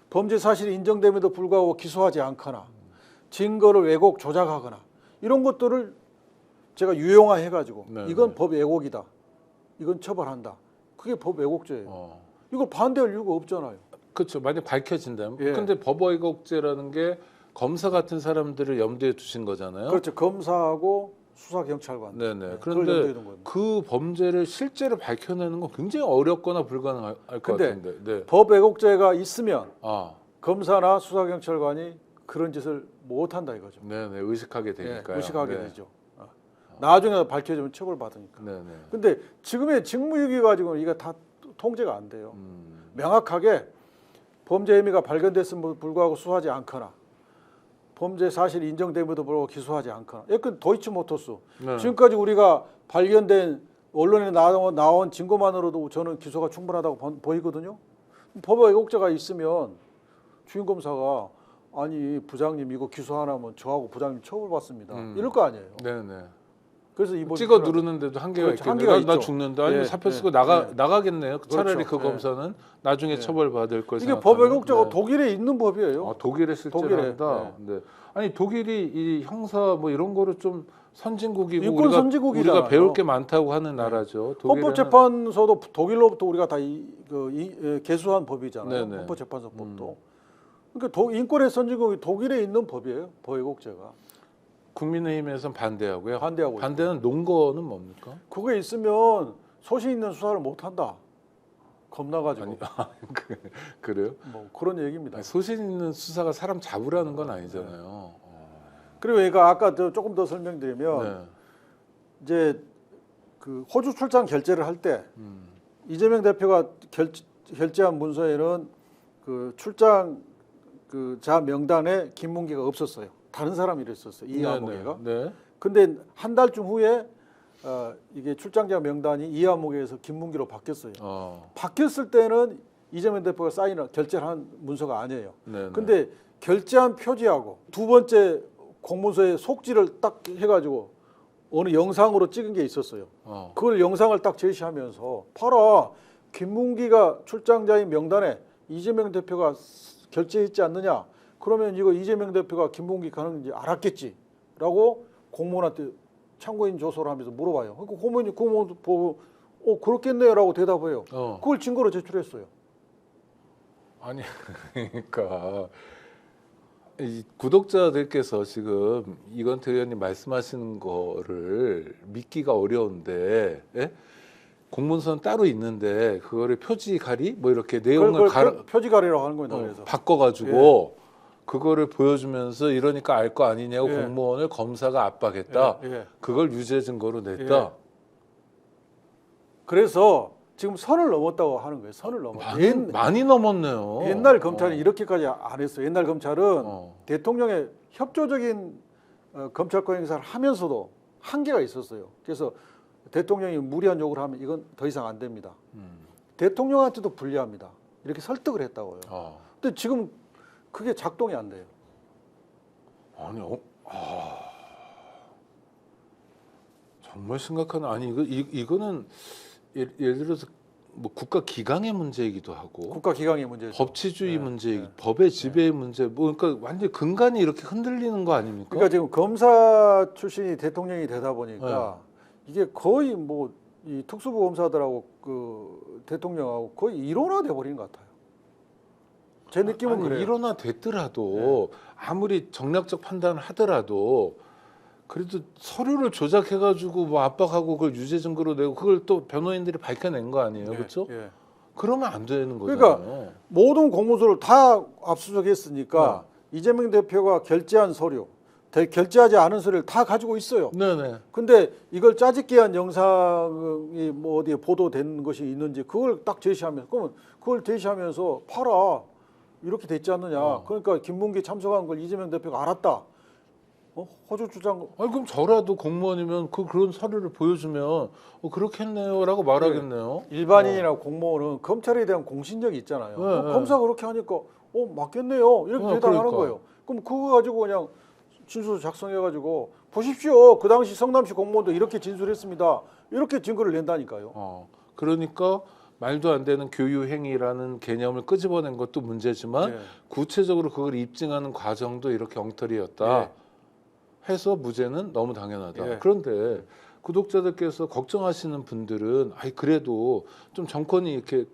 범죄 사실이 인정됨에도 불구하고 기소하지 않거나, 증거를 왜곡 조작하거나 이런 것들을 제가 유용화해가지고 이건 법 왜곡이다. 이건 처벌한다. 그게 법 왜곡죄예요. 이걸 반대할 이유가 없잖아요. 그렇죠. 만약 밝혀진다면. 근데 법 왜곡죄라는 게 검사 같은 사람들을 염두에 두신 거잖아요. 그렇죠. 검사하고 수사 경찰관. 그런데 그 범죄를 실제로 밝혀내는 건 굉장히 어렵거나 불가능할 것 같은데. 법 왜곡죄가 있으면 검사나 수사경찰관이 그런 짓을 못 한다 이거죠. 네네, 의식하게 되니까요. 의식하게 네. 되죠. 나중에 밝혀지면 처벌받으니까. 네네. 근데 지금의 직무유기 가지고 이게 다 통제가 안 돼요. 명확하게 범죄 혐의가 발견됐음에도 불구하고 수사하지 않거나 범죄 사실이 인정됨에도 불구하고 기소하지 않거나. 예컨 도이치모터스. 네. 지금까지 우리가 발견된 언론에 나온 증거만으로도 저는 기소가 충분하다고 보이거든요. 법의 왜곡죄가 있으면 주임검사가 아니 부장님 이거 기소 안 하면 저하고 부장님 처벌받습니다. 이럴 거 아니에요. 네네. 그래서 이번 찍어 누르는데도 한계가 그렇죠. 있겠네요. 한계가 나 있죠. 죽는다. 아니면 예, 사표 쓰고 예, 나가겠네요. 차라리 그렇죠. 그 검사는 나중에 처벌받을 걸 이게 생각하면. 법 왜곡죄가 독일에 있는 법이에요. 아, 독일에 실제로 독일에, 한다. 네. 아니 독일이 이 형사 뭐 이런 거를 좀 선진국이고 인권 선진국이잖아요. 우리가 배울 게 많다고 하는 나라죠. 독일에는- 헌법재판소도 독일로부터 우리가 다 개수한 법이잖아요. 네네. 헌법재판소법도. 그러니까 인권의 선진국이 독일에 있는 법이에요. 법 왜곡죄가. 국민의힘에서는 반대하고요. 반대하고 반대는 논거는 뭡니까? 그게 있으면 소신 있는 수사를 못 한다. 겁나가지고. 그래요? 뭐 그런 얘기입니다. 아니, 소신 있는 수사가 사람 잡으라는 건 아니잖아요. 그리고 얘가 아까 조금 더 설명드리면 네. 이제 그 호주 출장 결재를 할 때 이재명 대표가 결재한 문서에는 그 출장 그 자 명단에 김문기가 없었어요. 다른 사람이 있었어요. 이하목에가. 네. 근데 한 달쯤 후에 이게 출장자 명단이 이하목에서 김문기로 바뀌었어요. 바뀌었을 때는 이재명 대표가 결재를 한 문서가 아니에요. 네네. 근데 결재한 표지하고 두 번째 공문서에 속지를 딱 해가지고 어느 영상으로 찍은 게 있었어요. 그걸 영상을 딱 제시하면서 봐라 김문기가 출장자인 명단에 이재명 대표가 결재했지 않느냐. 그러면 이거 이재명 대표가 김문기 가는지 알았겠지라고 공무원한테 참고인 조사를 하면서 물어봐요. 그러니까 공무원이 보고 그렇겠네요라고 대답해요. 그걸 증거로 제출했어요. 아니 그러니까 이 구독자들께서 지금 이건태 의원님 말씀하시는 거를 믿기가 어려운데 예? 공문서는 따로 있는데 그거를 표지 가리 뭐 이렇게 내용을 표지 가리라고 하는 거예요. 그래서 바꿔가지고 그거를 보여주면서 이러니까 알 거 아니냐고 예. 공무원을 검사가 압박했다. 그걸 유죄 증거로 냈다. 그래서 지금 선을 넘었다고 하는 거예요. 선을 넘었다. 많이 넘었네요. 옛날 검찰은 이렇게까지 안 했어요. 옛날 검찰은 대통령의 협조적인 검찰권 행사를 하면서도 한계가 있었어요. 그래서 대통령이 무리한 요구를 하면 이건 더 이상 안 됩니다. 대통령한테도 불리합니다. 이렇게 설득을 했다고요. 근데 지금 그게 작동이 안 돼요. 아니, 정말 심각한 아니 이거는 예를 들어서 뭐 국가 기강의 문제이기도 하고 국가 기강의 문제죠. 법치주의 문제, 법의 지배의 문제, 뭐 그러니까 완전 근간이 이렇게 흔들리는 거 아닙니까? 그러니까 지금 검사 출신이 대통령이 되다 보니까 이게 거의 뭐 이 특수부 검사들하고 그 대통령하고 거의 일원화돼 버린 것 같아요. 제 느낌은 아니, 그래요. 일어나됐더라도 아무리 정략적 판단을 하더라도 그래도 서류를 조작해가지고 뭐 압박하고 그걸 유죄 증거로 내고 그걸 또 변호인들이 밝혀낸 거 아니에요, 그렇죠? 그러면 안 되는 거잖아요. 그러니까 모든 공문서를 다 압수수색했으니까 이재명 대표가 결재한 서류, 결재하지 않은 서류를 다 가지고 있어요. 네네. 근데 이걸 짜집기한 영상이 뭐 어디에 보도된 것이 있는지 그걸 딱 제시하면서 그러면 그걸 제시하면서 봐라 이렇게 됐지 않느냐. 그러니까 김문기 참석한 걸 이재명 대표가 알았다. 호주 주장. 아니 그럼 저라도 공무원이면 그런 서류를 보여주면 그렇겠네요라고 말하겠네요. 일반인이나 공무원은 검찰에 대한 공신력이 있잖아요. 검사가 그렇게 하니까 맞겠네요 이렇게 대답하는 거예요. 그럼 그거 가지고 그냥 진술 작성해가지고 보십시오. 그 당시 성남시 공무원도 이렇게 진술했습니다. 이렇게 증거를 낸다니까요. 그러니까 말도 안 되는 교유행위라는 개념을 끄집어낸 것도 문제지만 구체적으로 그걸 입증하는 과정도 이렇게 엉터리였다 해서 무죄는 너무 당연하다. 그런데 구독자들께서 걱정하시는 분들은 그래도 좀 정권이 이렇게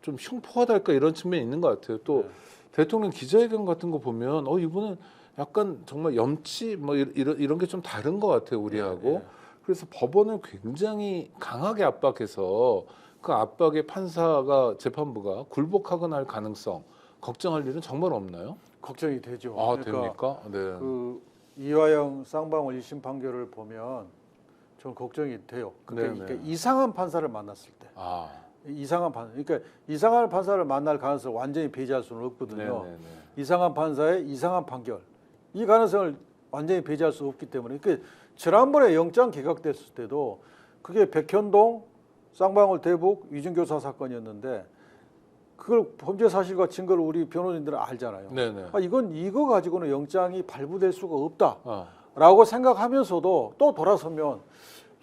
좀 흉포하달까 이런 측면이 있는 것 같아요. 또 대통령 기자회견 같은 거 보면 이분은 약간 정말 염치 뭐 이런 게 좀 다른 것 같아요, 우리하고. 그래서 법원을 굉장히 강하게 압박해서 그 압박에 판사가 재판부가 굴복하거나 할 가능성 걱정할 일은 정말 없나요? 걱정이 되죠. 아, 그러니까 됩니까? 네. 그 이화영 쌍방울 1심 판결을 보면 좀 걱정이 돼요. 그러니까 이상한 판사를 만났을 때. 아. 이상한 판사. 그러니까 이상한 판사를 만날 가능성을 완전히 배제할 수는 없거든요. 네네네. 이상한 판사의 이상한 판결. 이 가능성을 완전히 배제할 수 없기 때문에. 그러니까 지난번에 영장 기각됐을 때도 그게 백현동 쌍방울 대북 위증교사 사건이었는데 그걸 범죄 사실과 증거를 우리 변호인들은 알잖아요. 네네. 아, 이거 가지고는 영장이 발부될 수가 없다라고 어. 생각하면서도 또 돌아서면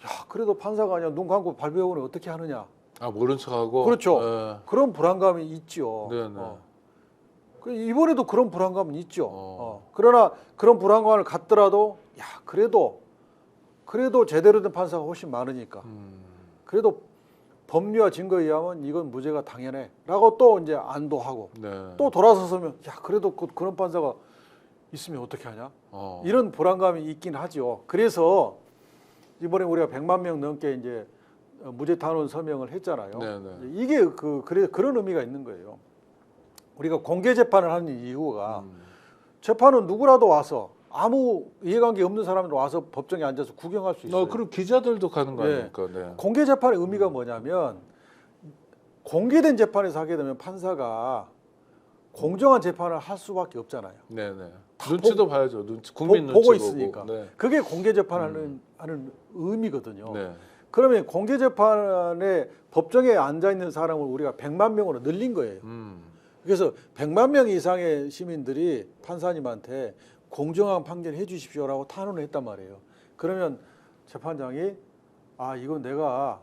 야 그래도 판사가 아니야 눈 감고 발부해보면 어떻게 하느냐. 아, 모른 척하고. 그렇죠. 그런 불안감이 있죠. 네네. 이번에도 그런 불안감은 있죠. 그러나 그런 불안감을 갖더라도 야 그래도 제대로 된 판사가 훨씬 많으니까 그래도 법리와 증거에 의하면 이건 무죄가 당연해라고 또 이제 안도하고 네. 또 돌아서서면 야 그래도 그런 판사가 있으면 어떻게 하냐 이런 불안감이 있긴 하죠. 그래서 이번에 우리가 100만 명 넘게 이제 무죄 탄원 서명을 했잖아요. 네네. 이게 그런 의미가 있는 거예요. 우리가 공개 재판을 하는 이유가 재판은 누구라도 와서 아무 이해관계 없는 사람들 와서 법정에 앉아서 구경할 수 있어요. 그리고 기자들도 가는 거 아닙니까? 네. 공개 재판의 의미가 뭐냐면 공개된 재판에서 하게 되면 판사가 공정한 재판을 할 수밖에 없잖아요. 네네. 눈치도 봐야죠. 국민 눈치 보고 있으니까. 네. 그게 공개 재판하는 하는 의미거든요. 네. 그러면 공개 재판에 법정에 앉아 있는 사람을 우리가 100만 명으로 늘린 거예요. 그래서 100만 명 이상의 시민들이 판사님한테 공정한 판결 해주십시오라고 탄원을 했단 말이에요. 그러면 재판장이 아 이건 내가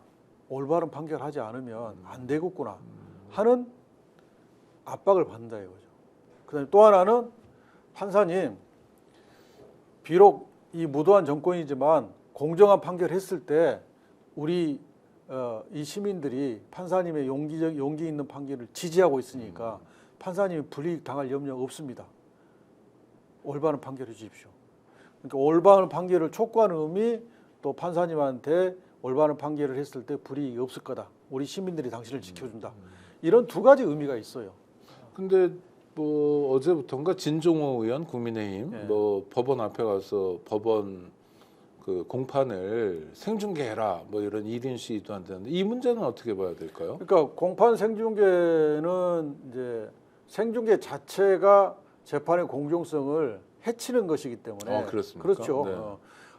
올바른 판결하지 않으면 안 되겠구나 하는 압박을 받는다 이거죠. 그다음에 또 하나는 판사님 비록 이 무도한 정권이지만 공정한 판결했을 때 우리 이 시민들이 판사님의 용기 있는 판결을 지지하고 있으니까 판사님이 불이익 당할 염려 없습니다. 올바른 판결해 주십시오. 그러니까 올바른 판결을 촉구하는 의미 또 판사님한테 올바른 판결을 했을 때 불이익이 없을 거다. 우리 시민들이 당신을 지켜준다. 이런 두 가지 의미가 있어요. 근데 뭐 어제부터인가 진종호 의원 국민의힘 네. 뭐 법원 앞에 가서 법원 그 공판을 생중계해라 뭐 이런 1인 시위도 한다는데 이 문제는 어떻게 봐야 될까요? 그러니까 공판 생중계는 이제 생중계 자체가 재판의 공정성을 해치는 것이기 때문에 그렇습니까? 그렇죠. 네.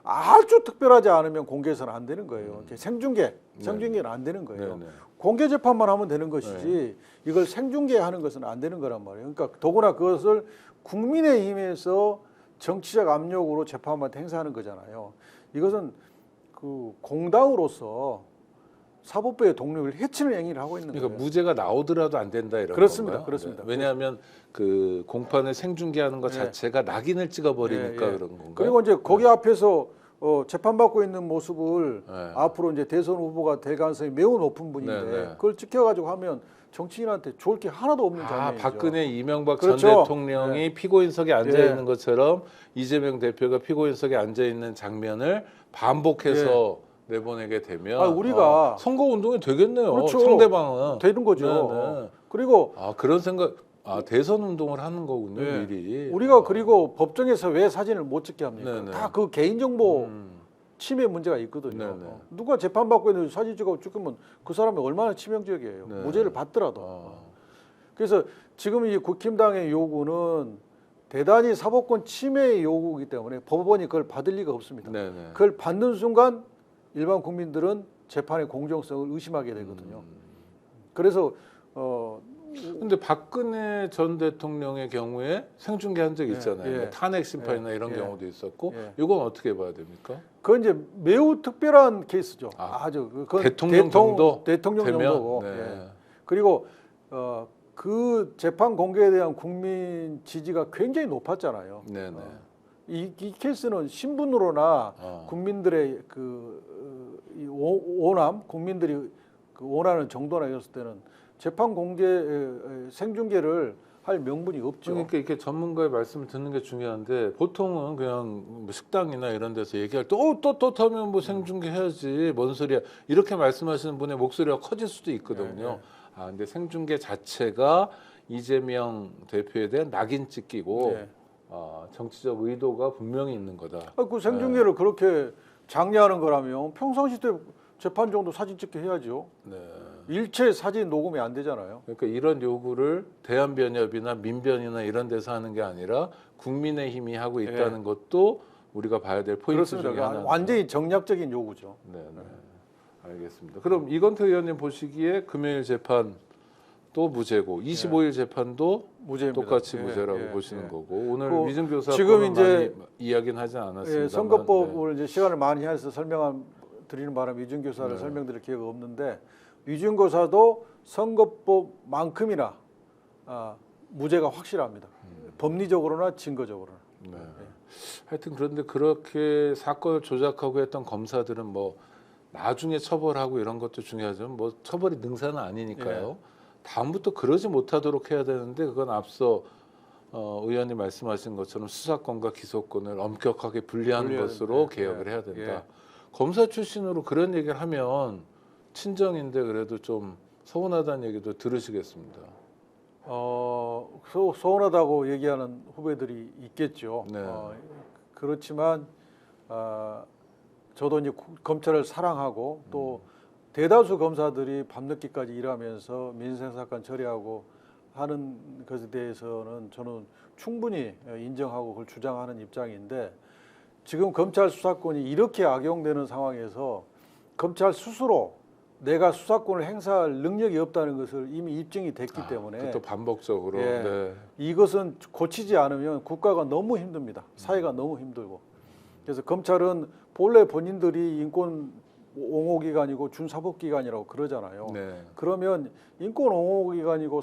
아주 특별하지 않으면 공개해서는 안 되는 거예요. 생중계는 안 되는 거예요. 네네. 공개 재판만 하면 되는 것이지 이걸 생중계하는 것은 안 되는 거란 말이에요. 그러니까 더구나 그것을 국민의힘에서 정치적 압력으로 재판부한테 행사하는 거잖아요. 이것은 그 공당으로서 사법부의 독립을 해치는 행위를 하고 있는 그러니까 거예요. 무죄가 나오더라도 안 된다 이런 그렇습니다. 건가요? 그렇습니다. 네. 왜냐하면 그 공판을 생중계하는 것 자체가 낙인을 찍어버리니까 그런 건가요? 그리고 이제 거기 앞에서 재판받고 있는 모습을 네. 앞으로 이제 대선 후보가 될 가능성이 매우 높은 분인데 네. 그걸 지켜가지고 하면 정치인한테 좋을 게 하나도 없는 장면이죠. 박근혜, 이명박 그렇죠. 전 대통령이 피고인석에 앉아 있는 것처럼 이재명 대표가 피고인석에 앉아 있는 장면을 반복해서 내보내게 되면 우리가 선거 운동이 되겠네요. 그렇죠. 상대방은 되는 거죠. 네네. 그리고 그런 생각. 대선 운동을 하는 거군요. 미리. 우리가 그리고 법정에서 왜 사진을 못 찍게 합니까? 네네. 다 그 개인정보 침해 문제가 있거든요. 네네. 누가 재판받고 있는데 사진 찍으면 그 사람이 얼마나 치명적이에요. 네. 무죄를 받더라도. 그래서 지금 이 국힘당의 요구는 대단히 사법권 침해의 요구이기 때문에 법원이 그걸 받을 리가 없습니다. 네네. 그걸 받는 순간 일반 국민들은 재판의 공정성을 의심하게 되거든요. 그래서 근데 박근혜 전 대통령의 경우에 생중계한 적 있잖아요. 뭐 탄핵 심판이나 이런 경우도 있었고, 이건 어떻게 봐야 됩니까? 그건 이제 매우 특별한 케이스죠. 아주 그건 대통령 정도 대통령 되면? 정도고. 네. 그리고 그 재판 공개에 대한 국민 지지가 굉장히 높았잖아요. 네네. 이 케이스는 신분으로나 국민들의 이 원함, 국민들이 그 원하는 정도나 이랬을 때는 재판 공개 생중계를 할 명분이 없죠. 그러니까 이렇게 전문가의 말씀을 듣는 게 중요한데 보통은 그냥 뭐 식당이나 이런 데서 얘기할 때 또 하면 뭐 생중계 해야지 뭔 소리야 이렇게 말씀하시는 분의 목소리가 커질 수도 있거든요. 아 근데 생중계 자체가 이재명 대표에 대한 낙인 찍기고 네. 정치적 의도가 분명히 있는 거다. 그 생중계를 그렇게 장려하는 거라면 평상시 때 재판 정도 사진 찍게 해야죠. 네. 일체 사진 녹음이 안 되잖아요. 그러니까 이런 요구를 대한변협이나 민변이나 이런 데서 하는 게 아니라 국민의힘이 하고 있다는 것도 우리가 봐야 될 포인트 중에 그렇습니다. 하나. 완전히 정략적인 요구죠. 네, 네. 알겠습니다. 그럼 이건태 의원님 보시기에 금요일 재판 또 무죄고 25일 재판도 무죄입니다. 똑같이 예, 무죄라고 예, 보시는 예. 거고 오늘 그 위증교사 지금 지금 이제 많이 이야기는 하지 않았습니다. 예, 선거법을 이제 시간을 많이 해서 드리는 바람에 위증교사를 네. 설명드릴 기회가 없는데 위증교사도 선거법만큼이나 무죄가 확실합니다. 법리적으로나 증거적으로나. 네. 하여튼 그런데 그렇게 사건을 조작하고 했던 검사들은 뭐 나중에 처벌하고 이런 것도 중요하지만 뭐 처벌이 능사는 아니니까요. 다음부터 그러지 못하도록 해야 되는데 그건 앞서 의원님 말씀하신 것처럼 수사권과 기소권을 엄격하게 분리하는 것으로 개혁을 해야 된다. 검사 출신으로 그런 얘기를 하면 친정인데 그래도 좀 서운하다는 얘기도 들으시겠습니다. 서운하다고 얘기하는 후배들이 있겠죠. 네. 그렇지만 저도 이제 검찰을 사랑하고 또 대다수 검사들이 밤늦게까지 일하면서 민생사건 처리하고 하는 것에 대해서는 저는 충분히 인정하고 그걸 주장하는 입장인데 지금 검찰 수사권이 이렇게 악용되는 상황에서 검찰 스스로 내가 수사권을 행사할 능력이 없다는 것을 이미 입증이 됐기 때문에 또 반복적으로 이것은 고치지 않으면 국가가 너무 힘듭니다. 사회가 너무 힘들고. 그래서 검찰은 본래 본인들이 인권 옹호기관이고 준사법기관이라고 그러잖아요. 그러면 인권 옹호기관이고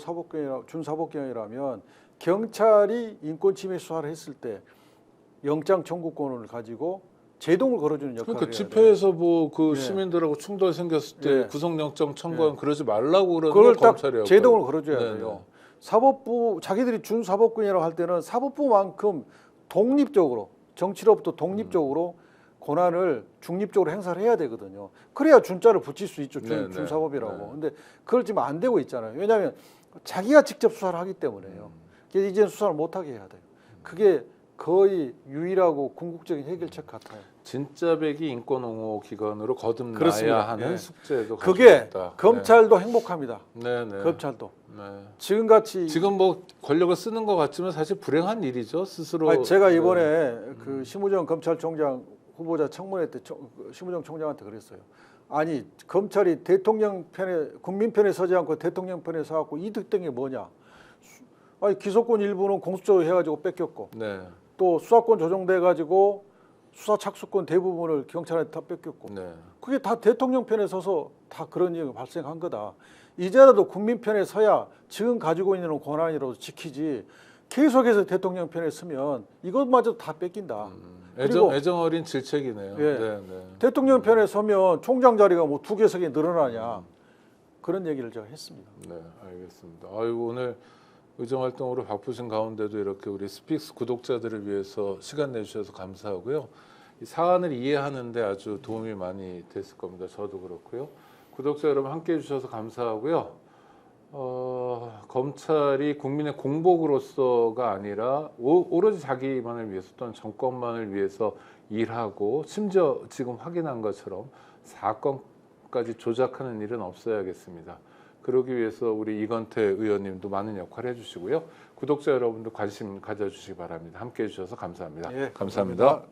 준사법기관이라면 경찰이 인권침해 수사를 했을 때 영장 청구권을 가지고 제동을 걸어주는 역할을 그러니까 해야 집회에서 뭐 그 시민들하고 충돌 생겼을 때 구속영장 청구하면 그러지 말라고 그러는 그걸 게 딱 검찰이었고 제동을 걸어줘야 돼요. 사법부 자기들이 준사법권이라고 할 때는 사법부만큼 독립적으로 정치로부터 독립적으로 권한을 중립적으로 행사를 해야 되거든요. 그래야 준자를 붙일 수 있죠. 준사법이라고. 근데 그걸 지금 안 되고 있잖아요. 왜냐하면 자기가 직접 수사를 하기 때문에요. 그래서 이제는 수사를 못하게 해야 돼요. 그게 거의 유일하고 궁극적인 해결책 같아요. 진짜 백이 인권 옹호 기관으로 거듭나야 그렇습니다. 하는 숙제도 그게 있다. 검찰도 행복합니다. 네네. 검찰도. 지금같이 지금 뭐 권력을 쓰는 것 같지만 사실 불행한 일이죠. 스스로. 제가 이번에 그 심우정 검찰총장 후보자 청문회 때 심우정 총장한테 그랬어요. 아니 검찰이 대통령 편에 국민 편에 서지 않고 대통령 편에 서갖고 이득된 게 뭐냐? 아니 기소권 일부는 공수처로 해가지고 뺏겼고 또 수사권 조정돼가지고 수사 착수권 대부분을 경찰한테 다 뺏겼고 그게 다 대통령 편에 서서 다 그런 일이 발생한 거다. 이제라도 국민 편에 서야 지금 가지고 있는 권한이라도 지키지 계속해서 대통령 편에 서면 이것마저 다 뺏긴다. 애정 어린 질책이네요. 대통령 편에 서면 총장 자리가 뭐 2개석이 늘어나냐 그런 얘기를 제가 했습니다. 네, 알겠습니다. 아이고 오늘 의정 활동으로 바쁘신 가운데도 이렇게 우리 스픽스 구독자들을 위해서 시간 내주셔서 감사하고요. 이 사안을 이해하는데 아주 도움이 많이 됐을 겁니다. 저도 그렇고요. 구독자 여러분 함께해 주셔서 감사하고요. 검찰이 국민의 공복으로서가 아니라 오로지 자기만을 위해서 또는 정권만을 위해서 일하고 심지어 지금 확인한 것처럼 사건까지 조작하는 일은 없어야겠습니다. 그러기 위해서 우리 이건태 의원님도 많은 역할을 해주시고요. 구독자 여러분도 관심 가져주시기 바랍니다. 함께해 주셔서 감사합니다. 예, 감사합니다.